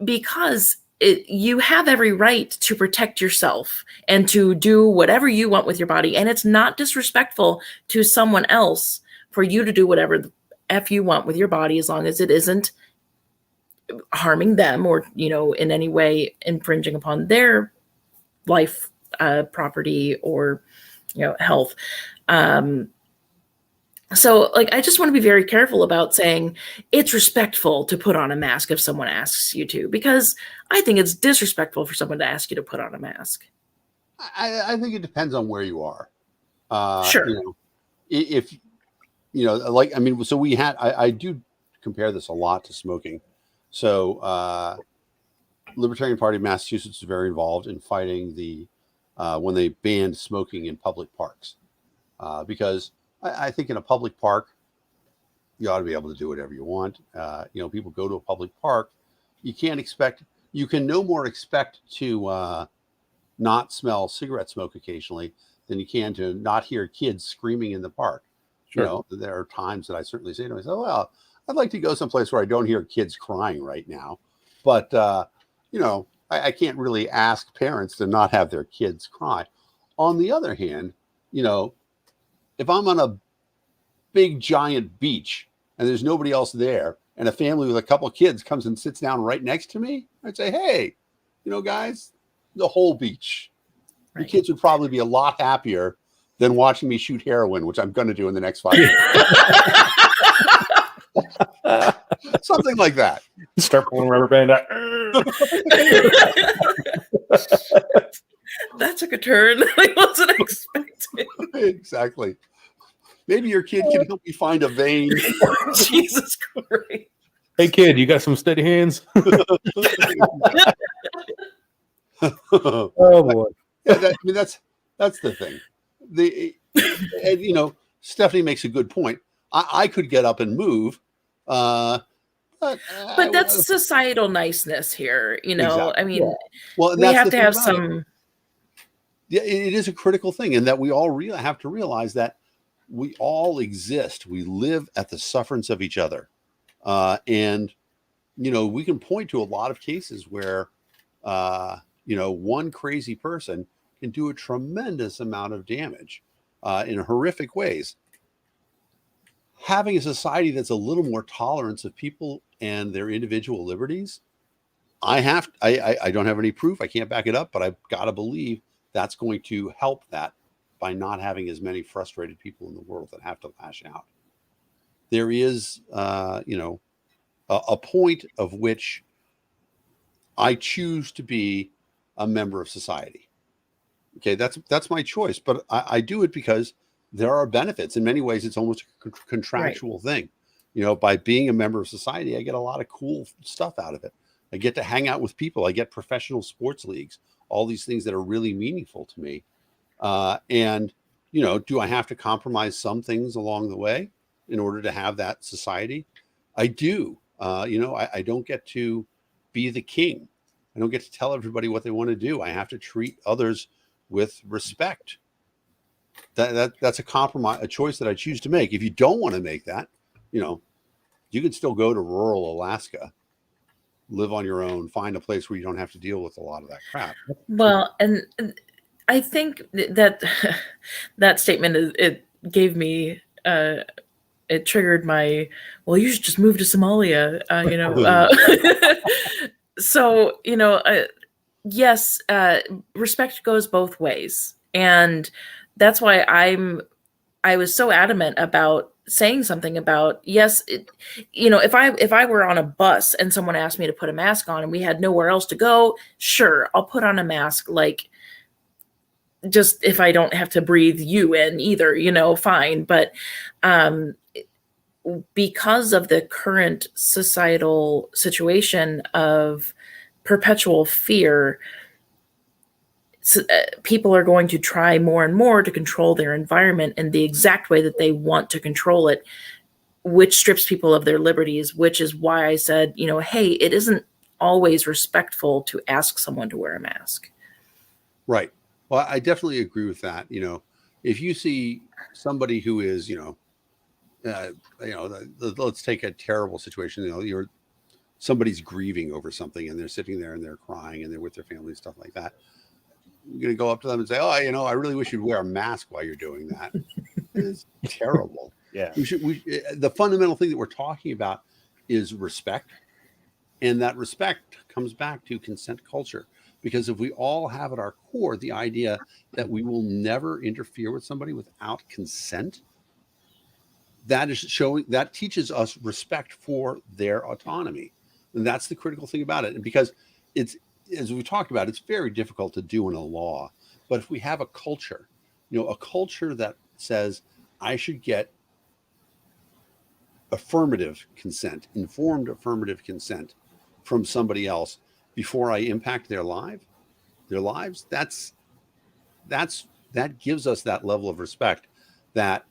because you have every right to protect yourself and to do whatever you want with your body, and it's not disrespectful to someone else for you to do whatever the F you want with your body, as long as it isn't harming them or, in any way infringing upon their life, property, or, health. So, I just want to be very careful about saying it's respectful to put on a mask if someone asks you to, because I think it's disrespectful for someone to ask you to put on a mask. I think it depends on where you are. Sure. If, so we had, I do compare this a lot to smoking. So Libertarian Party of Massachusetts is very involved in fighting when they banned smoking in public parks, because I think in a public park, you ought to be able to do whatever you want. People go to a public park. You can no more expect to not smell cigarette smoke occasionally than you can to not hear kids screaming in the park. Sure. There are times that I certainly say to myself, well, I'd like to go someplace where I don't hear kids crying right now. But, I can't really ask parents to not have their kids cry. On the other hand, if I'm on a big giant beach and there's nobody else there, and a family with a couple of kids comes and sits down right next to me, I'd say, hey, guys, the whole beach. Your kids would probably be a lot happier than watching me shoot heroin, which I'm going to do in the next 5 years. Something like that. Start pulling rubber band out. That took a turn I wasn't expecting. Exactly. Maybe your kid can help you find a vein. Jesus Christ. Hey, kid, you got some steady hands? Oh, boy. Yeah, that's the thing. Stephanie makes a good point. I could get up and move, but that's societal niceness here. Exactly. I mean, well, we have to have some. Yeah, it is a critical thing, and that we all have to realize that we all exist. We live at the sufferance of each other, and we can point to a lot of cases where one crazy person can do a tremendous amount of damage in horrific ways. Having a society that's a little more tolerant of people and their individual liberties, I don't have any proof. I can't back it up, but I've got to believe that's going to help that by not having as many frustrated people in the world that have to lash out. There is, a point of which I choose to be a member of society. Okay, that's my choice, but I do it because there are benefits. In many ways, it's almost a contractual thing. By being a member of society, I get a lot of cool stuff out of it. I get to hang out with people. I get professional sports leagues, all these things that are really meaningful to me. And do I have to compromise some things along the way in order to have that society? I do. I don't get to be the king. I don't get to tell everybody what they want to do. I have to treat others with respect. That's a compromise, a choice that I choose to make. If you don't want to make that, you can still go to rural Alaska, live on your own, find a place where you don't have to deal with a lot of that crap. Well, and I think that statement it gave me it triggered my, well, you should just move to Somalia, so yes, respect goes both ways, and that's why I was so adamant about saying something about, yes, if I were on a bus and someone asked me to put a mask on and we had nowhere else to go, sure, I'll put on a mask, like, just if I don't have to breathe you in either, fine. But because of the current societal situation of perpetual fear, people are going to try more and more to control their environment in the exact way that they want to control it, which strips people of their liberties, which is why I said, hey, it isn't always respectful to ask someone to wear a mask. Right. Well, I definitely agree with that. If you see somebody who is, let's take a terrible situation. Somebody's grieving over something and they're sitting there and they're crying and they're with their family and stuff like that. You're going to go up to them and say, oh, I really wish you'd wear a mask while you're doing that. It's terrible. Yeah. The fundamental thing that we're talking about is respect. And that respect comes back to consent culture. Because if we all have at our core the idea that we will never interfere with somebody without consent, that teaches us respect for their autonomy. And that's the critical thing about it. And because it's, as we talked about, it's very difficult to do in a law. But if we have a culture, a culture that says I should get affirmative consent, informed affirmative consent from somebody else before I impact their lives, that gives us that level of respect that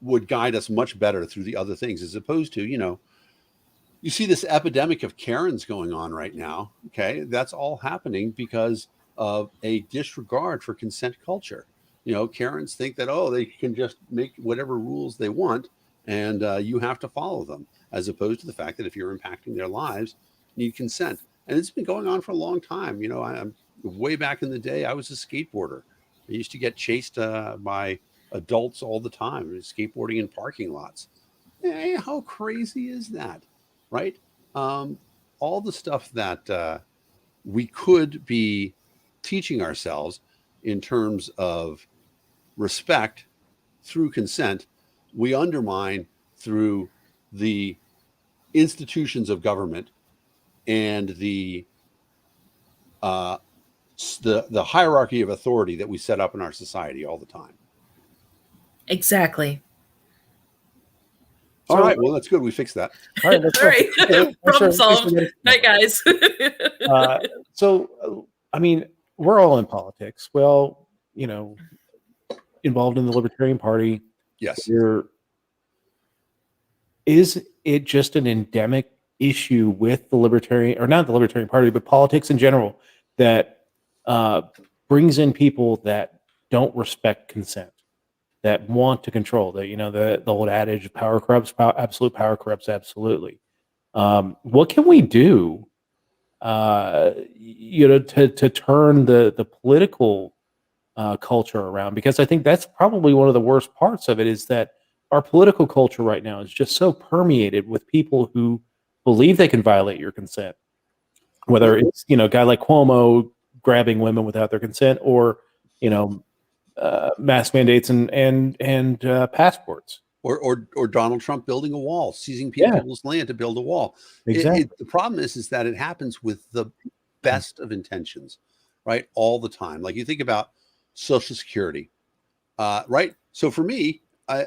would guide us much better through the other things, as opposed to, you see this epidemic of Karens going on right now. Okay. That's all happening because of a disregard for consent culture. Karens think that, they can just make whatever rules they want and you have to follow them, as opposed to the fact that if you're impacting their lives, you need consent. And it's been going on for a long time. I'm way back in the day, I was a skateboarder. I used to get chased by adults all the time, skateboarding in parking lots. Hey, how crazy is that? Right? All the stuff that we could be teaching ourselves in terms of respect through consent, we undermine through the institutions of government and the hierarchy of authority that we set up in our society all the time. Exactly. All right. Well, that's good. We fixed that. All right. All right. Problem solved. Night, guys. I mean, we're all in politics. Well, involved in the Libertarian Party. Yes. Is it just an endemic issue with the Libertarian, or not the Libertarian Party, but politics in general, that brings in people that don't respect consent, that want to control? That the old adage of power corrupts, absolute power corrupts absolutely. What can we do, to turn the political culture around? Because I think that's probably one of the worst parts of it, is that our political culture right now is just so permeated with people who believe they can violate your consent, whether it's a guy like Cuomo grabbing women without their consent, or mask mandates and passports, or Donald Trump building a wall, seizing people's land to build a wall. Exactly. The problem is that it happens with the best of intentions, right? All the time. Like, you think about Social Security, right? So for me, I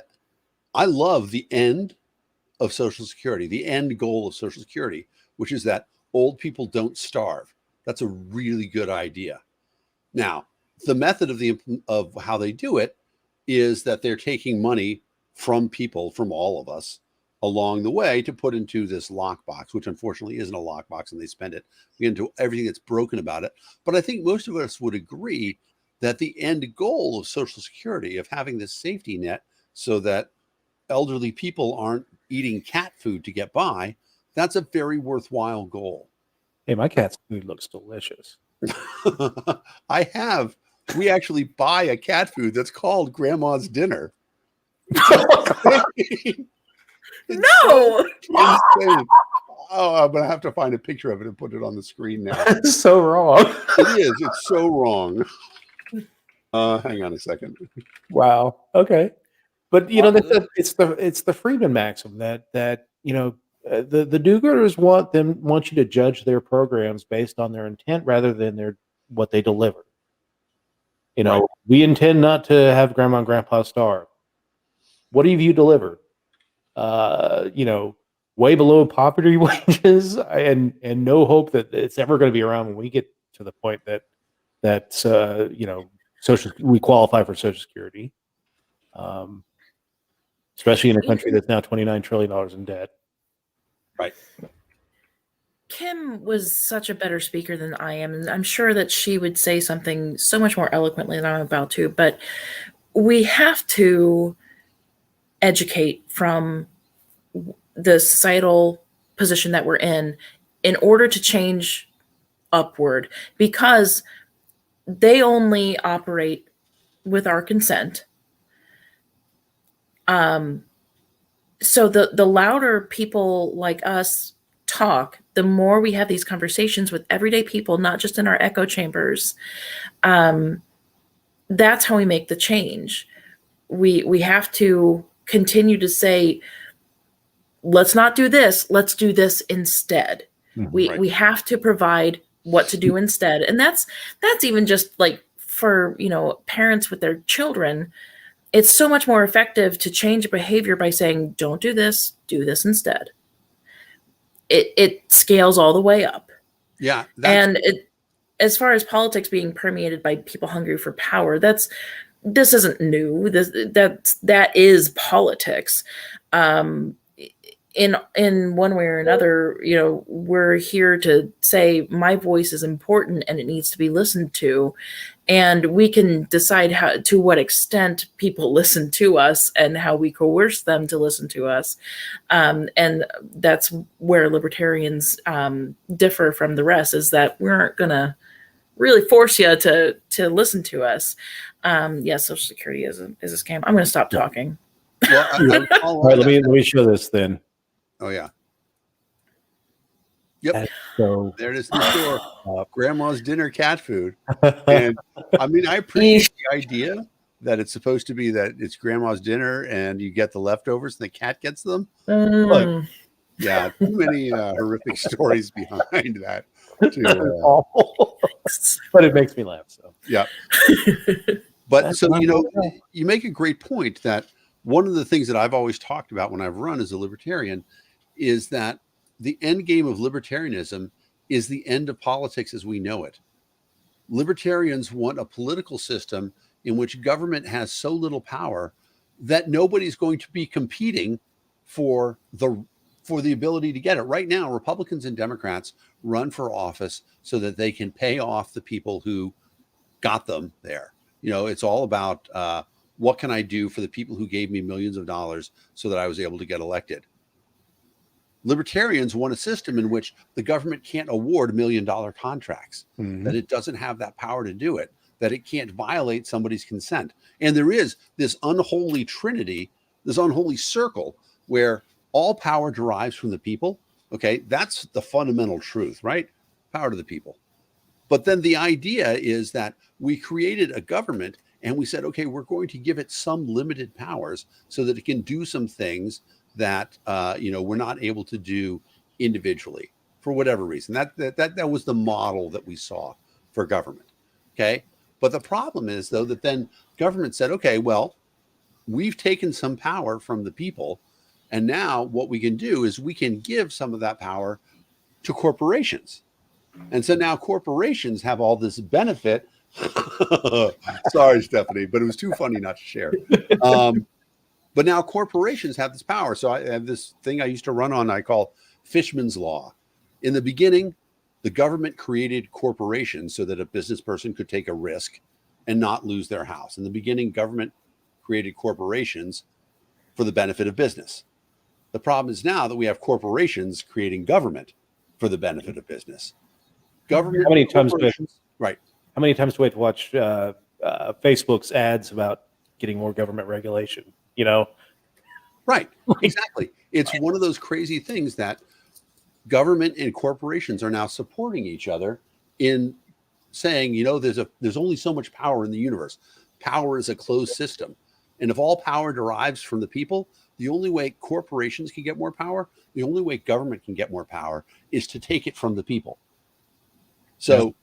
love the end of Social Security, the end goal of Social Security, which is that old people don't starve. That's a really good idea. Now, the method of how they do it is that they're taking money from people, from all of us, along the way to put into this lockbox, which unfortunately isn't a lockbox, and they spend it into everything that's broken about it. But I think most of us would agree that the end goal of Social Security, of having this safety net so that elderly people aren't eating cat food to get by, that's a very worthwhile goal. Hey, my cat's food looks delicious. We actually buy a cat food that's called Grandma's Dinner. No. Insane. Oh, I'm gonna have to find a picture of it and put it on the screen now. That's so wrong. It is. It's so wrong. Hang on a second. Wow. Okay. But it's the Friedman maxim that the do-gooders want you to judge their programs based on their intent rather than what they deliver. Right. We intend not to have grandma and grandpa starve. What have you delivered? Way below poverty wages, and no hope that it's ever going to be around when we get to the point that we qualify for Social Security. Especially in a country that's now $29 trillion in debt. Right. Kim was such a better speaker than I am, and I'm sure that she would say something so much more eloquently than I'm about to, but we have to educate from the societal position that we're in order to change upward, because they only operate with our consent. So the louder people like us talk, the more we have these conversations with everyday people, not just in our echo chambers. That's how we make the change. We have to continue to say, let's not do this. Let's do this instead. Right. We have to provide what to do instead. And that's even just like for, parents with their children. It's so much more effective to change behavior by saying, don't do this instead. It scales all the way up. Yeah. And as far as politics being permeated by people hungry for power, this isn't new. That is politics. In one way or another, we're here to say my voice is important and it needs to be listened to. And we can decide how, to what extent people listen to us and how we coerce them to listen to us. And that's where libertarians differ from the rest, is that we aren't going to really force you to listen to us. Yeah, Social Security is a scam. I'm going to stop talking. Well, all right, let me show this then. Oh yeah. Yep. So there it is in the store. Grandma's dinner cat food. And I mean, I appreciate the idea that it's supposed to be that it's grandma's dinner and you get the leftovers and the cat gets them. But yeah, too many horrific stories behind that. Awful. But it makes me laugh. So yeah. But so, you make a great point that one of the things that I've always talked about when I've run as a libertarian is that the end game of libertarianism is the end of politics as we know it. Libertarians want a political system in which government has so little power that nobody's going to be competing for the ability to get it. Right now, Republicans and Democrats run for office so that they can pay off the people who got them there. It's all about what can I do for the people who gave me millions of dollars so that I was able to get elected. Libertarians want a system in which the government can't award $1 million contracts, that it doesn't have that power to do it, that it can't violate somebody's consent. And there is this unholy trinity, this unholy circle where all power derives from the people. Okay, that's the fundamental truth, right? Power to the people. But then the idea is that we created a government and we said, okay, we're going to give it some limited powers so that it can do some things that we're not able to do individually for whatever reason. That was the model that we saw for government. Okay. But the problem is, though, that then government said, okay, well, we've taken some power from the people. And now what we can do is we can give some of that power to corporations. And so now corporations have all this benefit. Sorry, Stephanie, but it was too funny not to share. But now corporations have this power. So I have this thing I used to run on, I call Fishman's Law. In the beginning, the government created corporations so that a business person could take a risk and not lose their house. In the beginning, government created corporations for the benefit of business. The problem is now that we have corporations creating government for the benefit of business. Government. How many times do we have to watch Facebook's ads about getting more government regulation? Right, exactly. It's one of those crazy things that government and corporations are now supporting each other in saying, there's only so much power in the universe. Power is a closed system. And if all power derives from the people, the only way corporations can get more power, the only way government can get more power is to take it from the people. So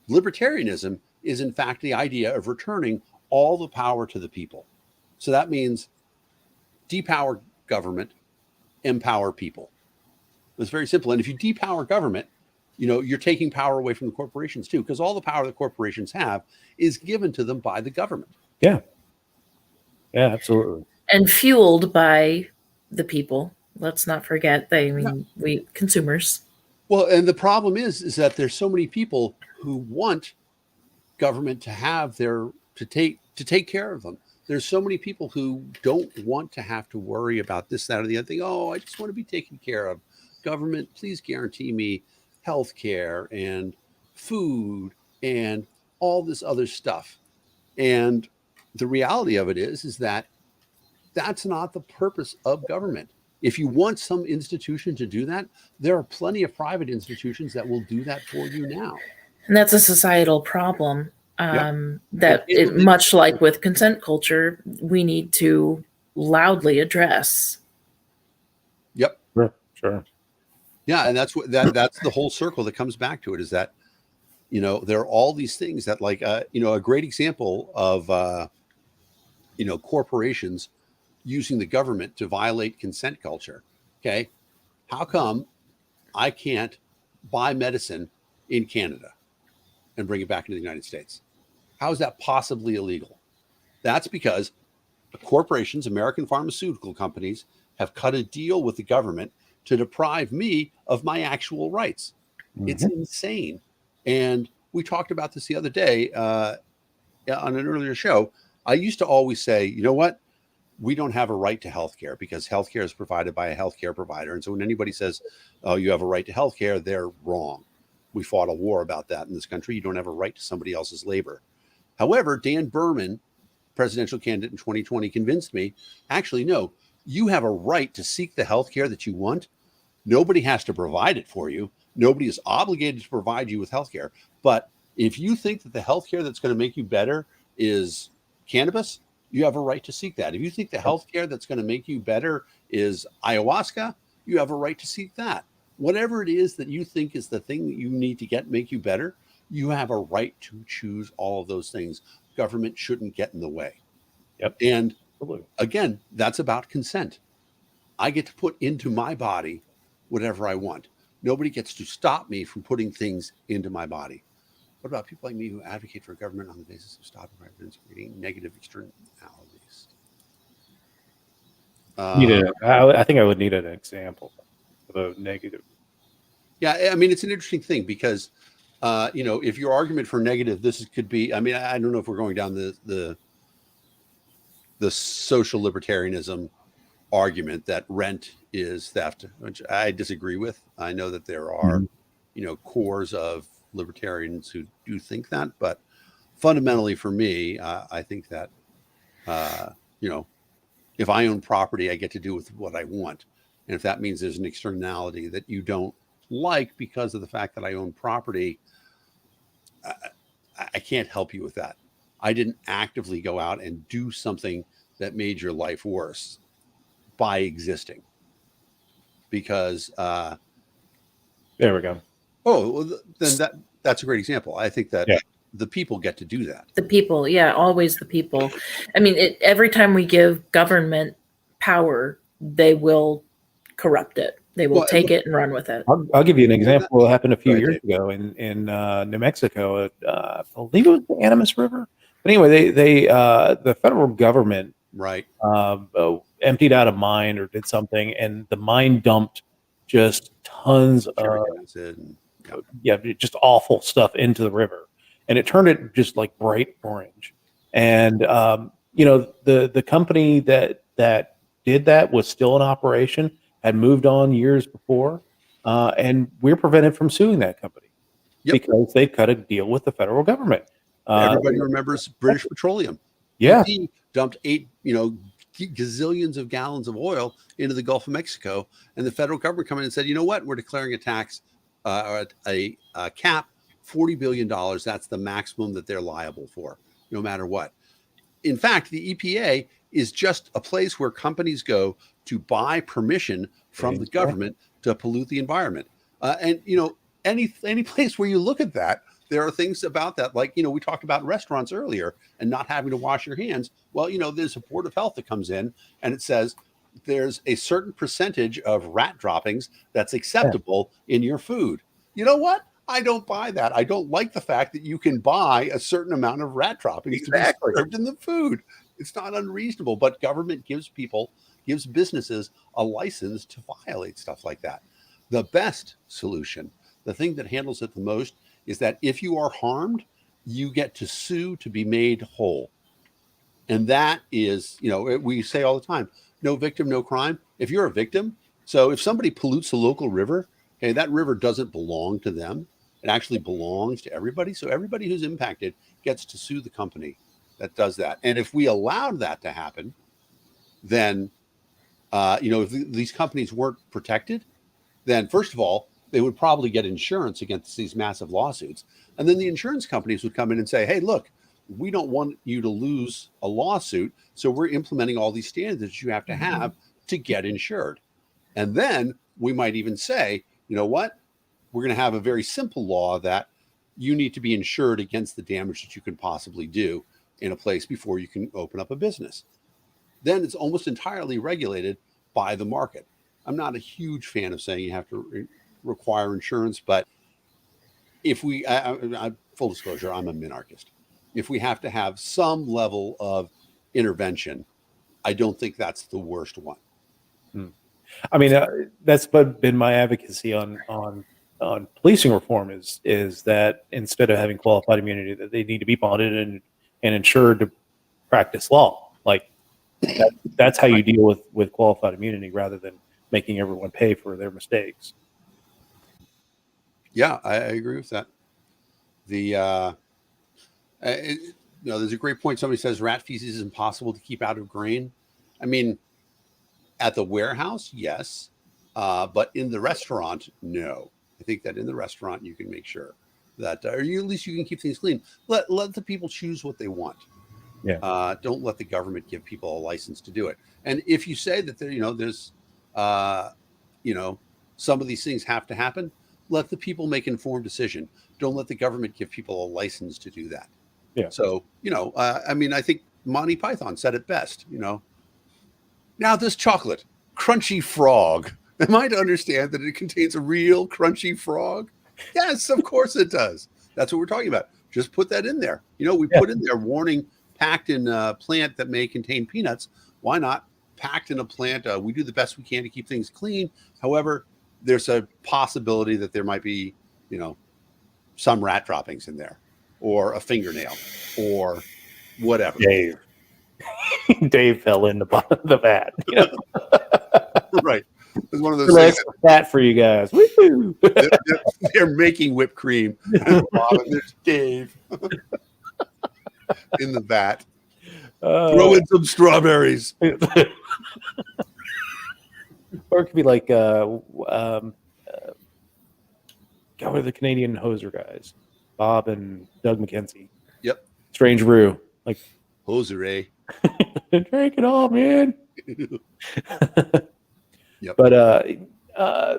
libertarianism is in fact the idea of returning all the power to the people. So that means depower government, empower people. It's very simple. And if you depower government, you're taking power away from the corporations too, because all the power the corporations have is given to them by the government. Yeah. Yeah, absolutely. And fueled by the people. Let's not forget, we consumers. Well, and the problem is that there's so many people who want government to have to take care of them. There's so many people who don't want to have to worry about this, that, or the other thing. Oh, I just want to be taken care of. Government, please guarantee me health care and food and all this other stuff. And the reality of it is that that's not the purpose of government. If you want some institution to do that, there are plenty of private institutions that will do that for you now. And that's a societal problem. Much like with consent culture, we need to loudly address. Yep. Sure. Yeah, and that's the whole circle that comes back to it, is that there are all these things that, like a great example of corporations using the government to violate consent culture. Okay, how come I can't buy medicine in Canada and bring it back into the United States? How is that possibly illegal? That's because corporations, American pharmaceutical companies, have cut a deal with the government to deprive me of my actual rights. It's insane. And we talked about this the other day. on an earlier show, I used to always say, you know what? We don't have a right to healthcare because healthcare is provided by a healthcare provider. And so when anybody says, oh, you have a right to healthcare, they're wrong. We fought a war about that in this country. You don't have a right to somebody else's labor. However, Dan Berman, presidential candidate in 2020, convinced me, actually, no, you have a right to seek the healthcare that you want. Nobody has to provide it for you. Nobody is obligated to provide you with healthcare. But if you think that the healthcare that's going to make you better is cannabis, you have a right to seek that. If you think the healthcare that's going to make you better is ayahuasca, you have a right to seek that. Whatever it is that you think is the thing that you need to make you better, you have a right to choose all of those things. Government shouldn't get in the way. Yep. And again, that's about consent. I get to put into my body whatever I want. Nobody gets to stop me from putting things into my body. What about people like me who advocate for government on the basis of stopping residents creating negative externalities? I think I would need an example of a negative. Yeah, I mean, it's an interesting thing because, if your argument for negative, could be. I mean, I don't know if we're going down the social libertarianism argument that rent is theft, which I disagree with. I know that there are, cores of libertarians who do think that, but fundamentally for me, I think that, if I own property, I get to do with what I want. And if that means there's an externality that you don't like because of the fact that I own property, I can't help you with that. I didn't actively go out and do something that made your life worse by existing. Because there we go. Oh, well, then that's a great example. I think that the people get to do that. The people, always the people. I mean, every time we give government power, they will corrupt it. They will take it and run with it. I'll give you an example. It happened a few years ago in New Mexico. I believe it was the Animas River. But anyway, they the federal government emptied out a mine or did something, and the mine dumped just tons of just awful stuff into the river, and it turned it just like bright orange. And the company that did that was still in operation, had moved on years before, and we're prevented from suing that company because they cut a deal with the federal government. Everybody remembers British Petroleum. Yeah, BP dumped 8 gazillions of gallons of oil into the Gulf of Mexico, and the federal government come in and said, you know what, we're declaring a tax, a cap, $40 billion. That's the maximum that they're liable for, no matter what. In fact, the EPA is just a place where companies go to buy permission from the government to pollute the environment. And any place where you look at that, there are things about that, like, we talked about restaurants earlier and not having to wash your hands. Well, there's a Board of Health that comes in and it says there's a certain percentage of rat droppings that's acceptable in your food. You know what? I don't buy that. I don't like the fact that you can buy a certain amount of rat droppings to be served in the food. It's not unreasonable, but government gives businesses a license to violate stuff like that. The best solution, the thing that handles it the most, is that if you are harmed, you get to sue to be made whole. And that is, we say all the time, no victim, no crime. If you're a victim, so if somebody pollutes a local river, okay, that river doesn't belong to them. It actually belongs to everybody. So everybody who's impacted gets to sue the company that does that. And if we allowed that to happen, then, if these companies weren't protected, then first of all, they would probably get insurance against these massive lawsuits. And then the insurance companies would come in and say, hey, look, we don't want you to lose a lawsuit. So we're implementing all these standards you have to have to get insured. And then we might even say, you know what? We're going to have a very simple law that you need to be insured against the damage that you can possibly do in a place before you can open up a business. Then it's almost entirely regulated by the market. I'm not a huge fan of saying you have to require insurance, but if we, full disclosure, I'm a minarchist. If we have to have some level of intervention, I don't think that's the worst one. I mean, that's been my advocacy on policing reform is that instead of having qualified immunity, that they need to be bonded and insured to practice law. Like that's how you deal with qualified immunity rather than making everyone pay for their mistakes. Yeah, I agree with that. There's a great point. Somebody says rat feces is impossible to keep out of grain. I mean, at the warehouse, yes, but in the restaurant, no. I think that in the restaurant you can make sure that, or at least you can keep things clean. Let the people choose what they want. Yeah. Don't let the government give people a license to do it. And if you say that there's some of these things have to happen, let the people make informed decision. Don't let the government give people a license to do that. Yeah. So, I think Monty Python said it best, Now this chocolate, crunchy frog. Am I to understand that it contains a real crunchy frog? Yes, of course it does. That's what we're talking about. Just put that in there. We put in there warning packed in a plant that may contain peanuts. Why not packed in a plant? We do the best we can to keep things clean. However, there's a possibility that there might be, some rat droppings in there, or a fingernail, or whatever. Dave fell in the vat. Right. It's one of those things. Fat for you guys. Woo-hoo. They're making whipped cream. And there's Dave in the vat. Throw in some strawberries. Or it could be like, what are the Canadian hoser guys? Bob and Doug McKenzie. Yep. Strange brew. Like, hoser, eh? Drink it all, man. Yep. But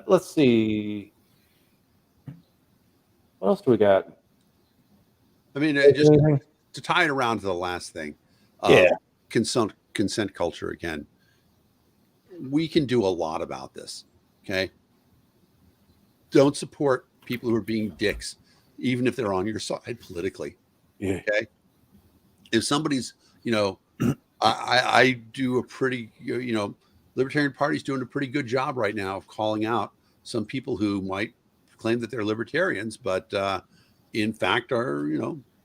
let's see. What else do we got? I mean, just to tie it around to the last thing. Consent culture again. We can do a lot about this. Okay. Don't support people who are being dicks, even if they're on your side politically. Yeah. Okay. If somebody's, I do a pretty, Libertarian Party's doing a pretty good job right now of calling out some people who might claim that they're libertarians, but in fact are,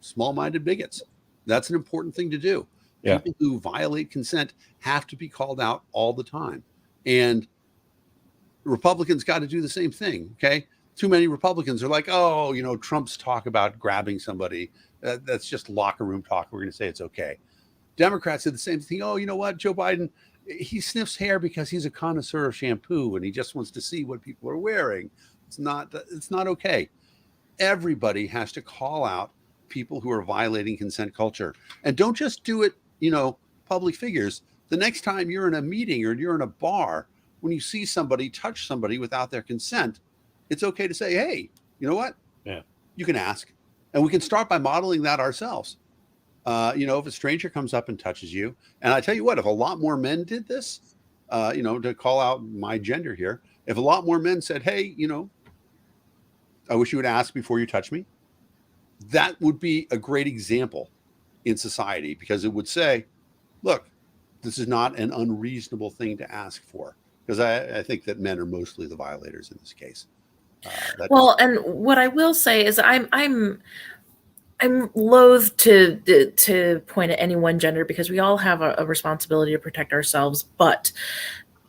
small-minded bigots. That's an important thing to do. Yeah. People who violate consent have to be called out all the time. And Republicans got to do the same thing. Okay. Too many Republicans are like, oh, Trump's talk about grabbing somebody. That's just locker room talk. We're going to say it's okay. Democrats did the same thing. Oh, you know what? Joe Biden, he sniffs hair because he's a connoisseur of shampoo and he just wants to see what people are wearing. It's not okay. Everybody has to call out people who are violating consent culture, and don't just do it, public figures. The next time you're in a meeting or you're in a bar, when you see somebody touch somebody without their consent, it's okay to say, hey, you know what? Yeah. You can ask. And we can start by modeling that ourselves. If a stranger comes up and touches you, and I tell you what, if a lot more men did this, to call out my gender here, if a lot more men said, hey, I wish you would ask before you touch me, that would be a great example in society, because it would say, look, this is not an unreasonable thing to ask for, because I think that men are mostly the violators in this case. And what I will say is I'm loath to point at any one gender, because we all have a responsibility to protect ourselves. But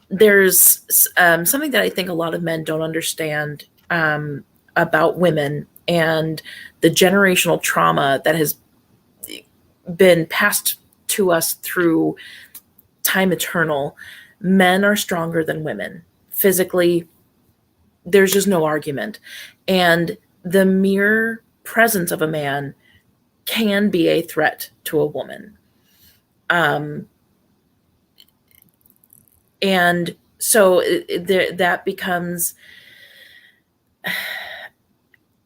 there's something that I think a lot of men don't understand about women and the generational trauma that has been passed to us through time eternal. Men are stronger than women physically. There's just no argument. And the mere presence of a man can be a threat to a woman. And so that becomes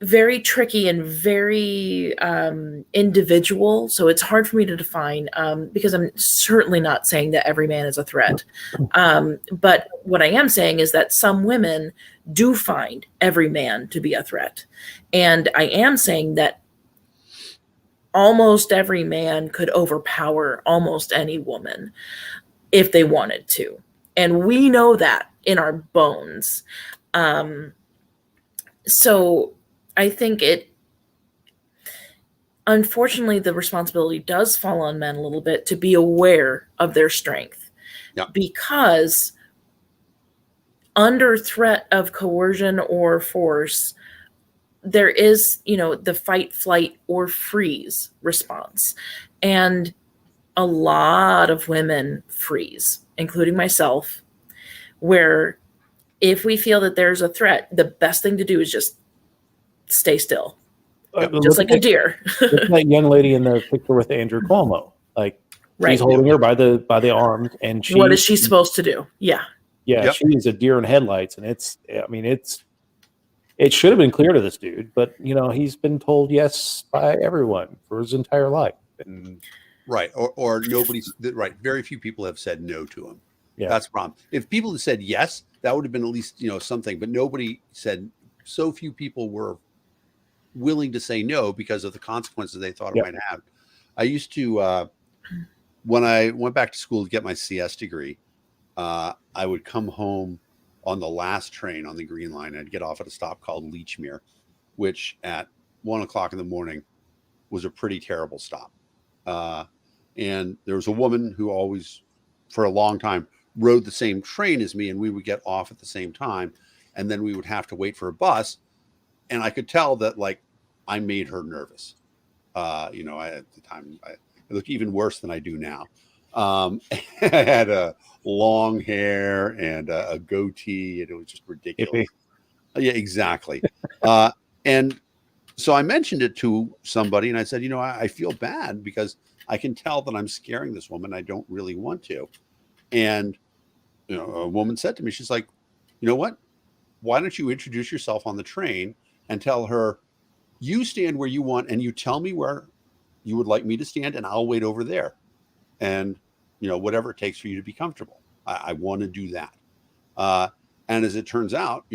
very tricky and very individual. So it's hard for me to define, because I'm certainly not saying that every man is a threat. But what I am saying is that some women do find every man to be a threat. And I am saying that almost every man could overpower almost any woman if they wanted to. And we know that in our bones. So I think unfortunately, the responsibility does fall on men a little bit to be aware of their strength. Yeah. Because under threat of coercion or force, there is, the fight, flight, or freeze response. And a lot of women freeze, including myself, where if we feel that there's a threat, the best thing to do is just stay still, just like a deer. Look at that young lady in the picture with Andrew Cuomo. Like, Right. he's holding her by the arms, and What is she supposed to do? Yeah. Yeah, Yep. she is a deer in headlights, and it should have been clear to this dude, but he's been told yes by everyone for his entire life, and Right. Or nobody's right. Very few people have said no to him. yeah, That's the problem. If people had said yes, that would have been at least, something, but nobody said. So few people were willing to say no because of the consequences they thought it might have. I used to, when I went back to school to get my CS degree, I would come home on the last train on the Green Line. I'd get off at a stop called Leechmere, which at 1:00 in the morning was a pretty terrible stop. And there was a woman who always, for a long time, rode the same train as me, and we would get off at the same time, and then we would have to wait for a bus. And I could tell that, like, I made her nervous. At the time, I looked even worse than I do now. I had a long hair and a goatee, and it was just ridiculous. Yeah, exactly. And so I mentioned it to somebody, and I said, I feel bad because I can tell that I'm scaring this woman. I don't really want to. And, a woman said to me, she's like, you know what? Why don't you introduce yourself on the train and tell her, you stand where you want, and you tell me where you would like me to stand, and I'll wait over there. And, whatever it takes for you to be comfortable. I want to do that. And as it turns out,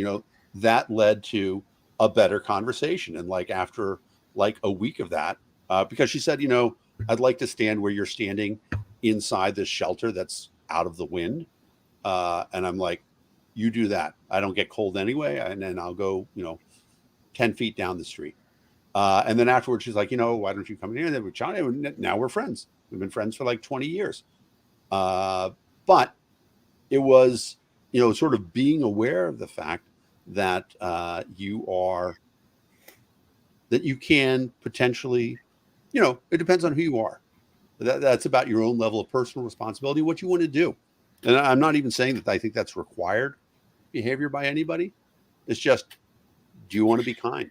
that led to a better conversation. And after a week of that, because she said, I'd like to stand where you're standing inside this shelter that's out of the wind. And I'm like, you do that. I don't get cold anyway. And then I'll go, 10 feet down the street. And then afterwards, she's like, why don't you come in here? And then Johnny, now we're friends. We've been friends for like 20 years. But it was, sort of being aware of the fact that that you can potentially, it depends on who you are. That's about your own level of personal responsibility, what you want to do. And I'm not even saying that I think that's required behavior by anybody. It's just, do you want to be kind?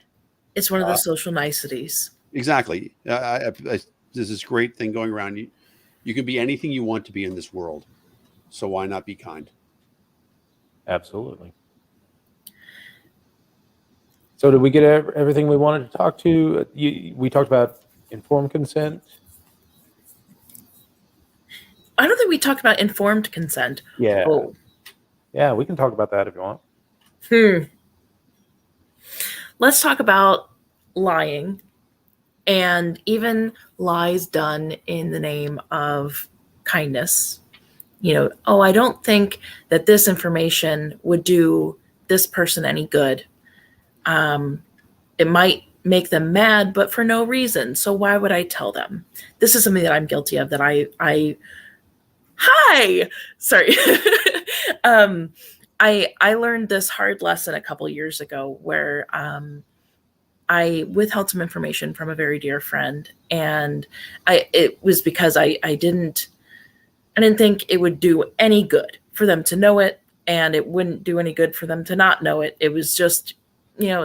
It's one of the social niceties. Exactly. There's this great thing going around. You can be anything you want to be in this world. So why not be kind? Absolutely. So did we get everything we wanted to talk to? We talked about informed consent. I don't think we talked about informed consent. Yeah. Oh. Yeah, we can talk about that if you want. Let's talk about lying, and even lies done in the name of kindness. I don't think that this information would do this person any good. It might make them mad, but for no reason. So why would I tell them? This is something that I'm guilty of, that sorry. I learned this hard lesson a couple years ago where I withheld some information from a very dear friend, and it was because I didn't think it would do any good for them to know it, and it wouldn't do any good for them to not know it. It was just,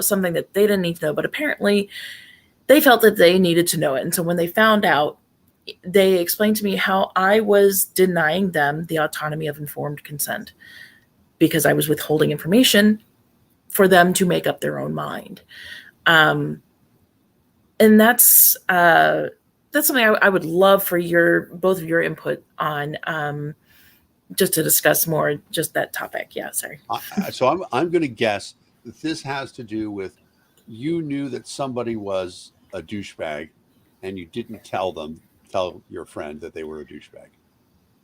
something that they didn't need to know, but apparently they felt that they needed to know it. And so when they found out, they explained to me how I was denying them the autonomy of informed consent because I was withholding information for them to make up their own mind. And that's something I would love for both of your input on, just to discuss more just that topic. Yeah, sorry. So I'm going to guess that this has to do with, you knew that somebody was a douchebag and you didn't tell your friend that they were a douchebag.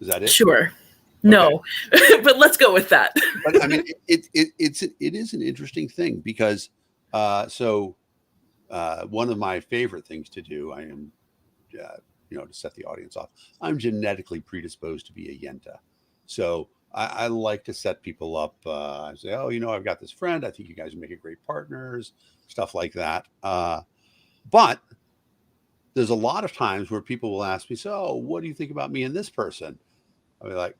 Is that it? Sure. Okay. No, but let's go with that. But I mean, it is an interesting thing because, so one of my favorite things to do, I am, to set the audience off, I'm genetically predisposed to be a yenta. So I like to set people up. I say, oh, I've got this friend. I think you guys would make great partners, stuff like that. But there's a lot of times where people will ask me, so what do you think about me and this person? I'll be like,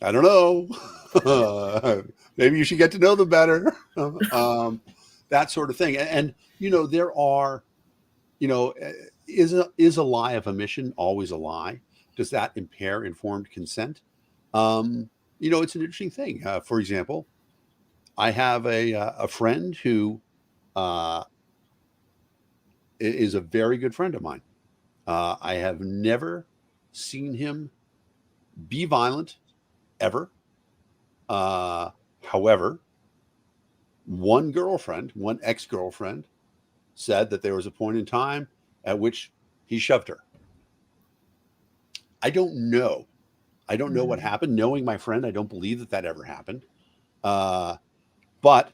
I don't know. Maybe you should get to know them better. That sort of thing. And there are, is a lie of omission always a lie? Does that impair informed consent? It's an interesting thing. For example, I have a friend who is a very good friend of mine. I have never seen him be violent ever. However, one ex-girlfriend said that there was a point in time at which he shoved her. I don't know. I don't know what happened. Knowing my friend, I don't believe that ever happened. But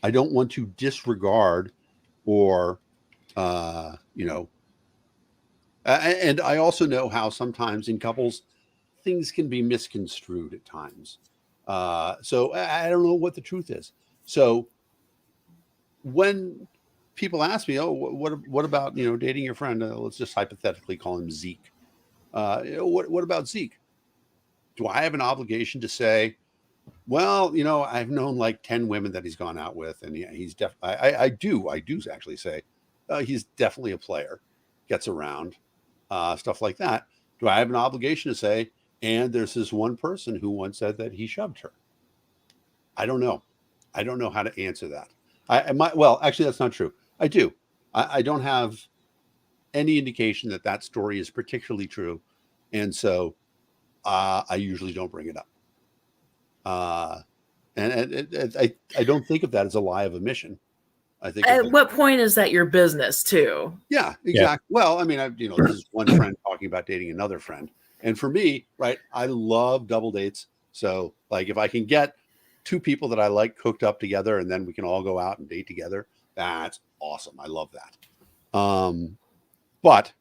I don't want to disregard or, and I also know how sometimes in couples, things can be misconstrued at times. So I don't know what the truth is. So when people ask me, oh, what about, dating your friend? Let's just hypothetically call him Zeke. What about Zeke? Do I have an obligation to say, well, I've known like 10 women that he's gone out with, and he's definitely, I do actually say, he's definitely a player, gets around, stuff like that. Do I have an obligation to say, and there's this one person who once said that he shoved her? I don't know. I don't know how to answer that. Well, actually, that's not true. I do. I don't have any indication that story is particularly true. And so I usually don't bring it up. And I don't think of that as a lie of omission. I think. At what point is that your business too? Yeah, exactly. Yeah. Well, I mean, this is one friend talking about dating another friend. And for me, right, I love double dates. So like if I can get two people that I like hooked up together and then we can all go out and date together, that's awesome. I love that. But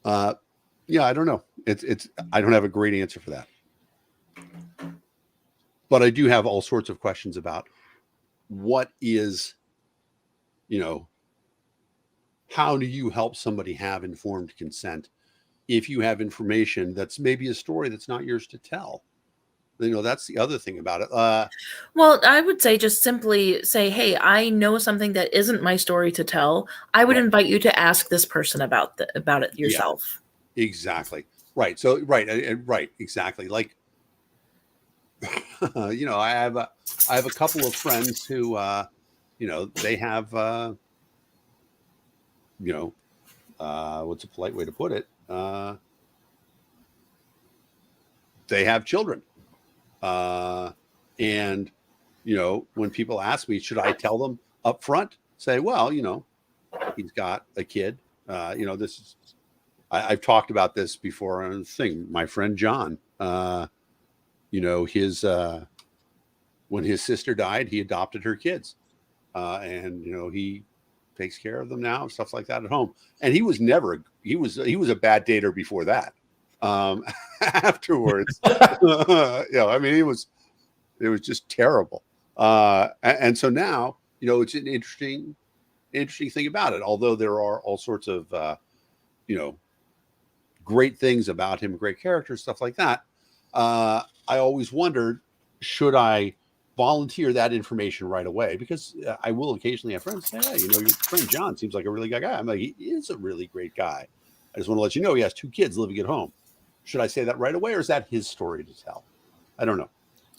I don't know. I don't have a great answer for that. But I do have all sorts of questions about what is, how do you help somebody have informed consent if you have information that's maybe a story that's not yours to tell? That's the other thing about it. Well, I would say just simply say, hey, I know something that isn't my story to tell. I would invite you to ask this person about it yourself. Yeah, exactly. Right. So, right. Exactly. Like, I have a couple of friends who, they have, what's a polite way to put it? They have children. And, when people ask me, should I tell them up front, say, well, he's got a kid, this is, I've talked about this before on the thing. My friend, John, his, when his sister died, he adopted her kids, and, he takes care of them now, stuff like that at home. And he was a bad dater before that. Afterwards, I mean, it was just terrible. And so now, it's an interesting thing about it. Although there are all sorts of, great things about him, great character, stuff like that. I always wondered, should I volunteer that information right away? Because I will occasionally have friends say, hey, your friend John seems like a really good guy. I'm like, he is a really great guy. I just want to let you know he has 2 kids living at home. Should I say that right away, or is that his story to tell? I don't know.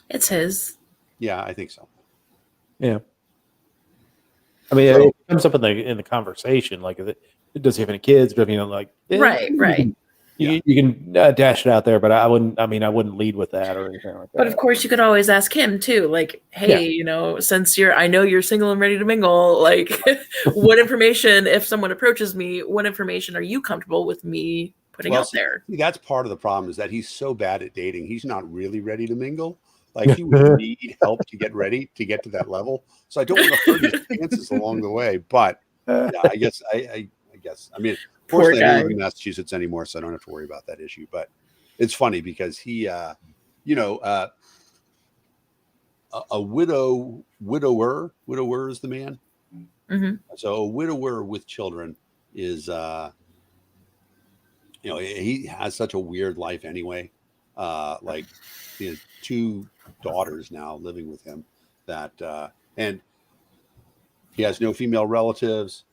It's his. Yeah, I think so. Yeah. I mean, it comes up in the conversation. Like, does he have any kids? Right. You can dash it out there, but I wouldn't lead with that or anything like that. But of course, you could always ask him too. Like, hey, since I know you're single and ready to mingle, like, what information, if someone approaches me, what information are you comfortable with me putting out there? That's part of the problem, is that he's so bad at dating. He's not really ready to mingle, Like he would need help to get ready to get to that level. So I don't want to hurt his chances along the way. But yeah, I guess I guess. I mean, fortunately, I don't live in Massachusetts anymore, so I don't have to worry about that issue. But it's funny because he, a widower is the man. Mm-hmm. So a widower with children is, he has such a weird life anyway. Like he has 2 daughters now living with him and he has no female relatives,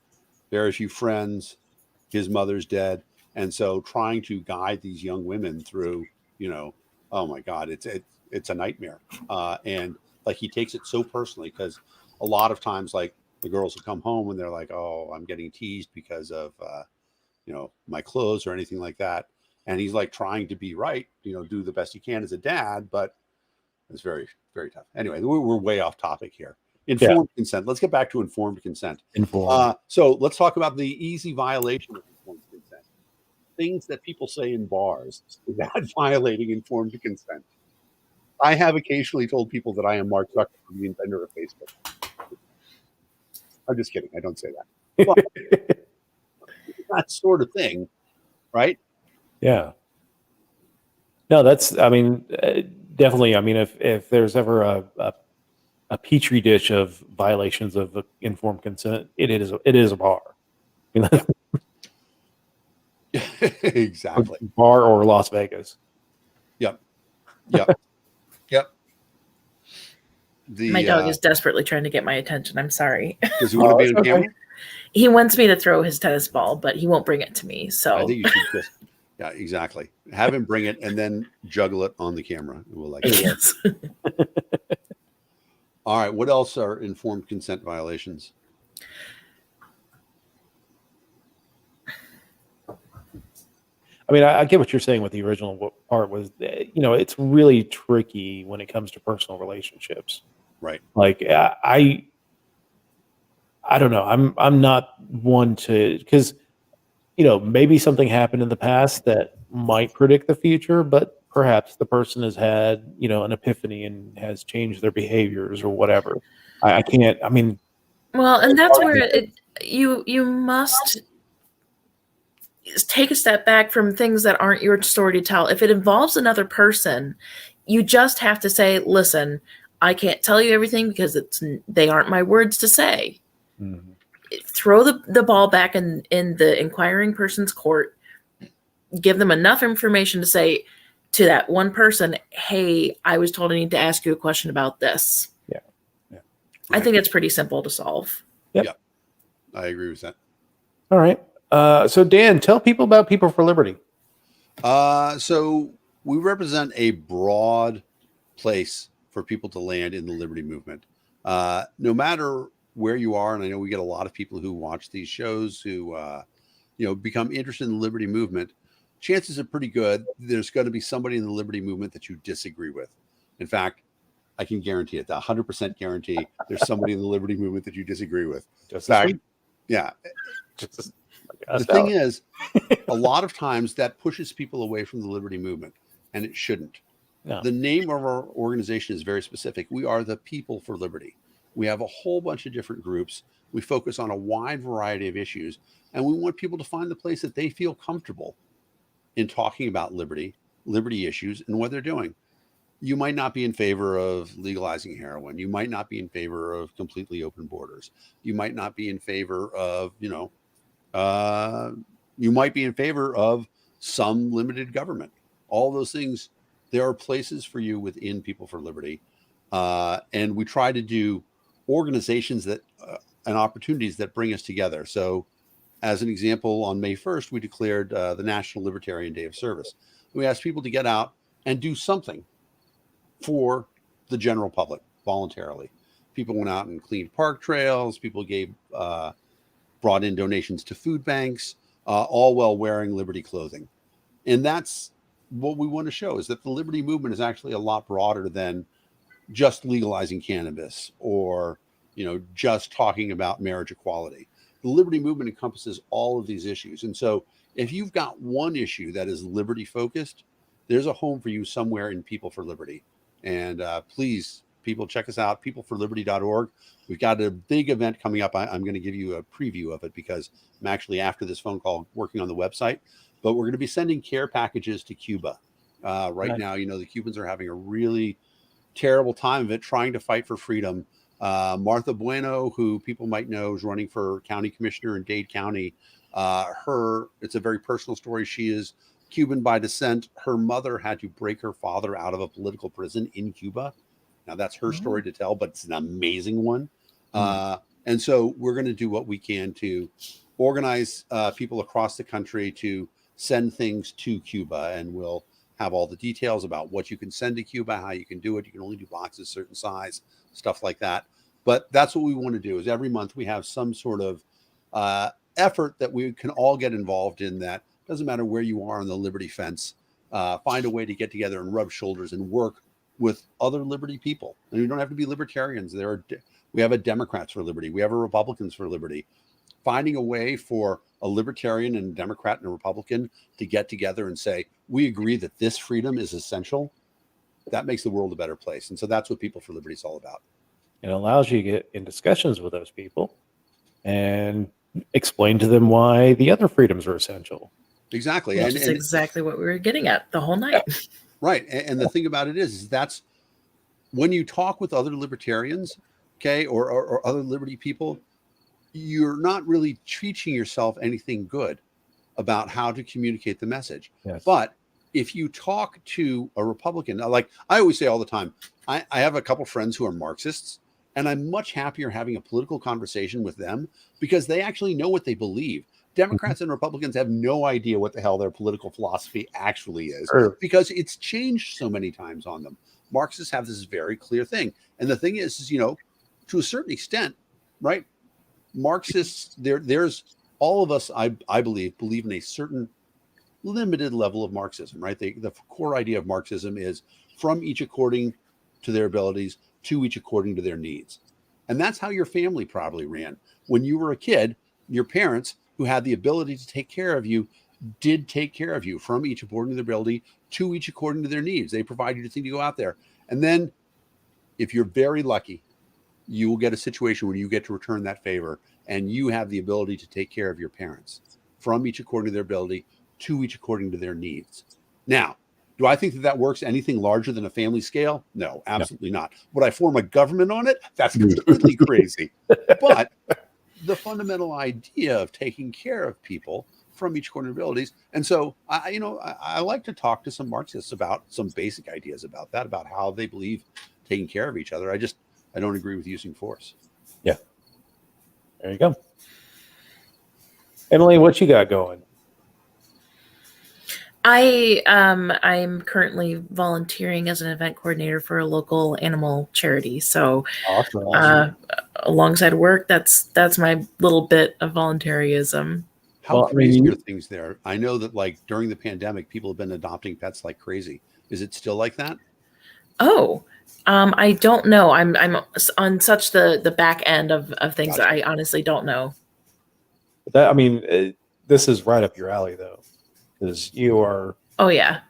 very few friends. His mother's dead. And so trying to guide these young women through, oh my God, it's a nightmare. And like, he takes it so personally because a lot of times, like, the girls will come home and they're like, oh, I'm getting teased because of, my clothes or anything like that. And he's like trying to be right, do the best he can as a dad, but it's very, very tough. Anyway, we're way off topic here. Informed consent. Let's get back to informed consent. So let's talk about the easy violation of informed consent. Things that people say in bars without violating informed consent. I have occasionally told people that I am Mark Zuckerberg, the inventor of Facebook. I'm just kidding. I don't say that. But that sort of thing, right? Yeah. No, that's, I mean, definitely. I mean, if there's ever a petri dish of violations of informed consent, it is a bar. Exactly. Bar or Las Vegas. Yep. My dog is desperately trying to get my attention. I'm sorry. Does he want to be on camera? He wants me to throw his tennis ball, but he won't bring it to me. So I think you should just, yeah, exactly. Have him bring it and then juggle it on the camera. We'll like it. Yes. All right. What else are informed consent violations? I mean, I get what you're saying with the original part was, it's really tricky when it comes to personal relationships. Right. Like I don't know. I'm not one to, because, maybe something happened in the past that might predict the future, but perhaps the person has had, an epiphany and has changed their behaviors or whatever. I can't, I mean. Well, and that's where you must take a step back from things that aren't your story to tell. If it involves another person, you just have to say, listen, I can't tell you everything because they aren't my words to say. Mm-hmm. Throw the ball back in the inquiring person's court. Give them enough information to say to that one person, hey, I was told I need to ask you a question about this. Yeah. I think it's pretty simple to solve. Yep. I agree with that. All right. So Dan, tell people about People for Liberty. So we represent a broad place for people to land in the liberty movement. No matter where you are, and I know we get a lot of people who watch these shows who, become interested in the liberty movement. Chances are pretty good there's going to be somebody in the liberty movement that you disagree with. In fact, I can guarantee it. 100% guarantee there's somebody in the liberty movement that you disagree with. Yeah. The thing is, a lot of times that pushes people away from the liberty movement, and it shouldn't. No. The name of our organization is very specific. We are the People for Liberty. We have a whole bunch of different groups. We focus on a wide variety of issues, and we want people to find the place that they feel comfortable in talking about liberty issues, and what they're doing. You might not be in favor of legalizing heroin. You might not be in favor of completely open borders. You might not be in favor of, you might be in favor of some limited government. All those things, there are places for you within People for Liberty. And we try to do organizations that and opportunities that bring us together. So as an example, on May 1st, we declared the National Libertarian Day of Service. We asked people to get out and do something for the general public voluntarily. People went out and cleaned park trails. People brought in donations to food banks, all while wearing Liberty clothing. And that's what we want to show, is that the Liberty movement is actually a lot broader than just legalizing cannabis or, just talking about marriage equality. The Liberty movement encompasses all of these issues. And so if you've got one issue that is liberty focused, there's a home for you somewhere in People for Liberty. And please, people, check us out, peopleforliberty.org. We've got a big event coming up. I'm going to give you a preview of it because I'm actually, after this phone call, working on the website. But we're going to be sending care packages to Cuba. Right now, the Cubans are having a really terrible time of it, trying to fight for freedom. Martha Bueno, who people might know, is running for county commissioner in Dade County. It's a very personal story. She is Cuban by descent. Her mother had to break her father out of a political prison in Cuba. Now, that's her story to tell, but it's an amazing one. And so we're going to do what we can to organize people across the country to send things to Cuba, and we'll have all the details about what you can send to Cuba, how you can do it. You can only do boxes certain size, stuff like that. But that's what we want to do, is every month we have some sort of effort that we can all get involved in. That doesn't matter where you are on the liberty fence. Find a way to get together and rub shoulders and work with other liberty people. And you don't have to be libertarians. We have a Democrats for Liberty. We have a Republicans for Liberty. Finding a way for a libertarian and a Democrat and a Republican to get together and say, we agree that this freedom is essential, that makes the world a better place. And so that's what People for Liberty is all about. It allows you to get in discussions with those people and explain to them why the other freedoms are essential. Exactly. Which is exactly what we were getting at the whole night. Yeah. Right. And the thing about it is that's when you talk with other libertarians, okay, or other liberty people, you're not really teaching yourself anything good about how to communicate the message. Yes. But if you talk to a Republican, like I always say all the time, I have a couple friends who are Marxists, and I'm much happier having a political conversation with them because they actually know what they believe. Democrats and Republicans have no idea what the hell their political philosophy actually is because it's changed so many times on them. Marxists have this very clear thing. And the thing is, to a certain extent, right? Marxists, there's all of us, I believe in a certain limited level of Marxism, right? The core idea of Marxism is from each according to their abilities, to each according to their needs. And that's how your family probably ran. When you were a kid, your parents, who had the ability to take care of you, did take care of you from each according to their ability, to each according to their needs. They provide you the thing to go out there. And then if you're very lucky, you will get a situation where you get to return that favor and you have the ability to take care of your parents from each according to their ability, to each according to their needs. Now, do I think that works anything larger than a family scale? No, absolutely not. Would I form a government on it? That's completely crazy. But the fundamental idea of taking care of people from each according to abilities. And so, I like to talk to some Marxists about some basic ideas about that, about how they believe taking care of each other. I don't agree with using force. Yeah. There you go. Emily, what you got going? I'm currently volunteering as an event coordinator for a local animal charity. So Awesome. Alongside work, that's my little bit of voluntarism. How crazy are things there? I know that like during the pandemic, people have been adopting pets like crazy. Is it still like that? Oh, I don't know. I'm on such the back end of things Gotcha. that I honestly don't know. This is right up your alley, though, because you are. Oh yeah.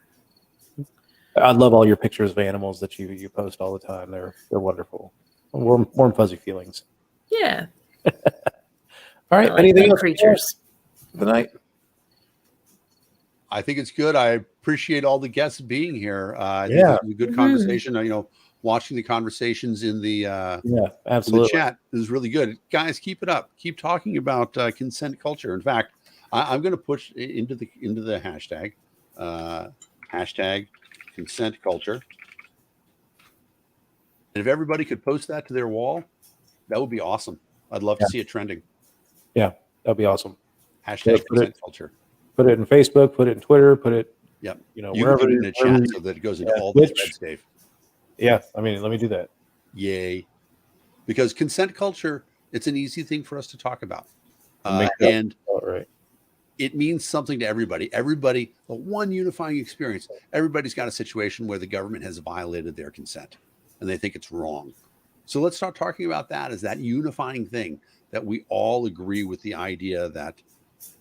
I love all your pictures of animals that you post all the time. They're wonderful. Warm fuzzy feelings. Yeah. All right. Like Anything else creatures for the night? I think it's good. I appreciate all the guests being here. I think Yeah. this was a good conversation. Watching the conversations in the absolutely. in the chat is really good. Guys, keep it up. Keep talking about consent culture. In fact, I'm going to push into the hashtag hashtag consent culture. And if everybody could post that to their wall, that would be awesome. I'd love to see it trending. Yeah, that'd be awesome. Hashtag consent culture. Put it in Facebook, put it in Twitter, put it, Yep. Wherever put it in a chat so that it goes into all the threads, Dave. Yeah, let me do that. Yay. Because consent culture, it's an easy thing for us to talk about. And it means something to everybody. Everybody, the one unifying experience, everybody's got a situation where the government has violated their consent and they think it's wrong. So let's start talking about that as that unifying thing, that we all agree with the idea that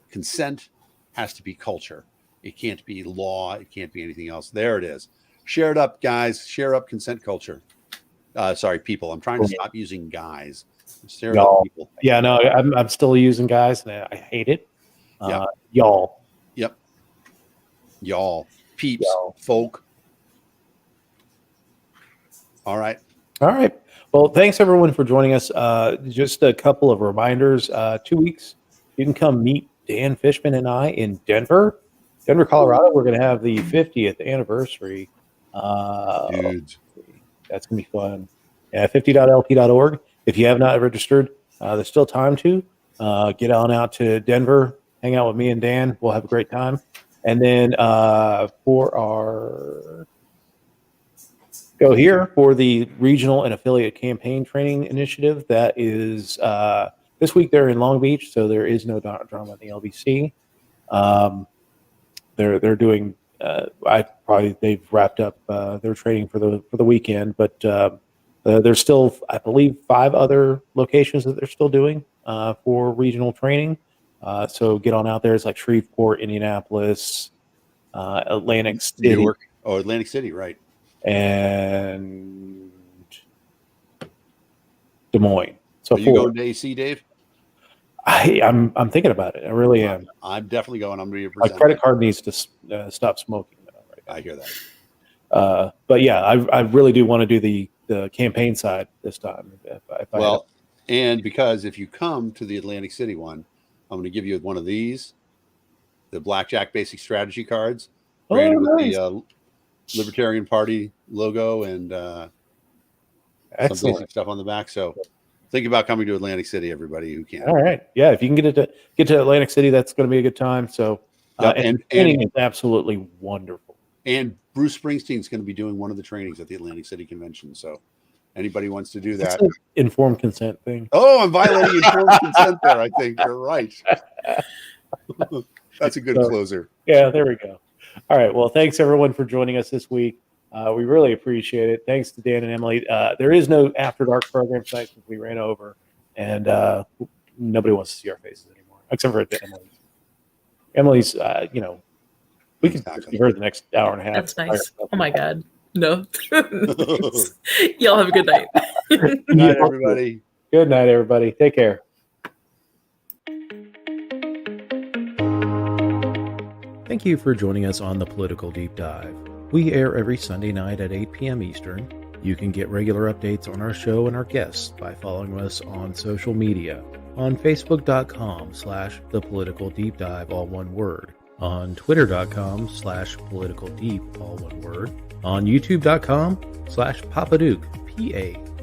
consent has to be culture. It can't be law. It can't be anything else. There it is. Share it up, guys. Share up consent culture. Sorry, people. I'm trying to stop using guys. Share it up, people. Yeah, no, I'm still using guys, and I hate it. Yeah. Y'all. Yep. Y'all. Peeps. Y'all. Folk. All right. All right. Well, thanks everyone for joining us. Just a couple of reminders. 2 weeks, you can come meet Dan Fishman and I in Denver, Colorado. We're going to have the 50th anniversary. Dudes. That's going to be fun. Yeah, 50.lp.org. If you have not registered, there's still time to get on out to Denver, hang out with me and Dan. We'll have a great time. And then for our go here for the regional and affiliate campaign training initiative, that is this week they're in Long Beach, so there is no drama in the LBC. They're doing. They've wrapped up their training for the weekend, but there's still, I believe, 5 other locations that they're still doing for regional training. So get on out there. It's like Shreveport, Indianapolis, Atlantic City, New York. Oh, Atlantic City, right? And Des Moines. So Are you going to AC, Dave? I'm thinking about it. I really am. I'm definitely going. I'm going to be My credit card needs to stop smoking. I hear that. But yeah, I really do want to do the campaign side this time. And because if you come to the Atlantic City one, I'm going to give you one of these, the Blackjack Basic Strategy cards, branded with the Libertarian Party logo and some basic stuff on the back. So think about coming to Atlantic City, everybody who can. All right. Yeah, if you can get to Atlantic City, that's going to be a good time. So and training is absolutely wonderful. And Bruce Springsteen's going to be doing one of the trainings at the Atlantic City Convention. So anybody wants to do that. That's an informed consent thing. Oh, I'm violating informed consent there. I think you're right. That's a good closer. Yeah, there we go. All right. Well, thanks everyone for joining us this week. We really appreciate it. Thanks to Dan and Emily. There is no After Dark program tonight because we ran over, and nobody wants to see our faces anymore, except for Emily's. We can be her the next hour and a half. That's nice. Oh my God. No. Y'all have a good night. Good night, everybody. Good night, everybody. Take care. Thank you for joining us on the Political Deep Dive. We air every Sunday night at 8 p.m. Eastern. You can get regular updates on our show and our guests by following us on social media on Facebook.com/thepoliticaldeepdive, all one word, on Twitter.com/politicaldeep, all one word, on YouTube.com/Papaduke,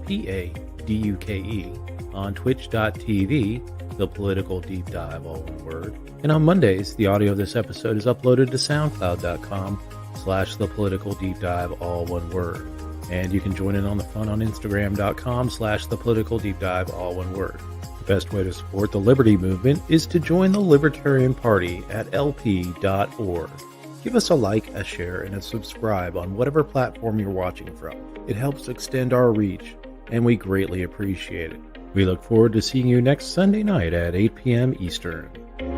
PAPADUKE, on Twitch.tv, The Political Deep Dive, all one word, and on Mondays, the audio of this episode is uploaded to SoundCloud.com/The Political Deep Dive, all one word. And you can join in on the fun on Instagram.com/The Political Deep Dive, all one word. The best way to support the Liberty Movement is to join the Libertarian Party at lp.org. Give us a like, a share, and a subscribe on whatever platform you're watching from. It helps extend our reach, and we greatly appreciate it. We look forward to seeing you next Sunday night at 8 p.m. Eastern.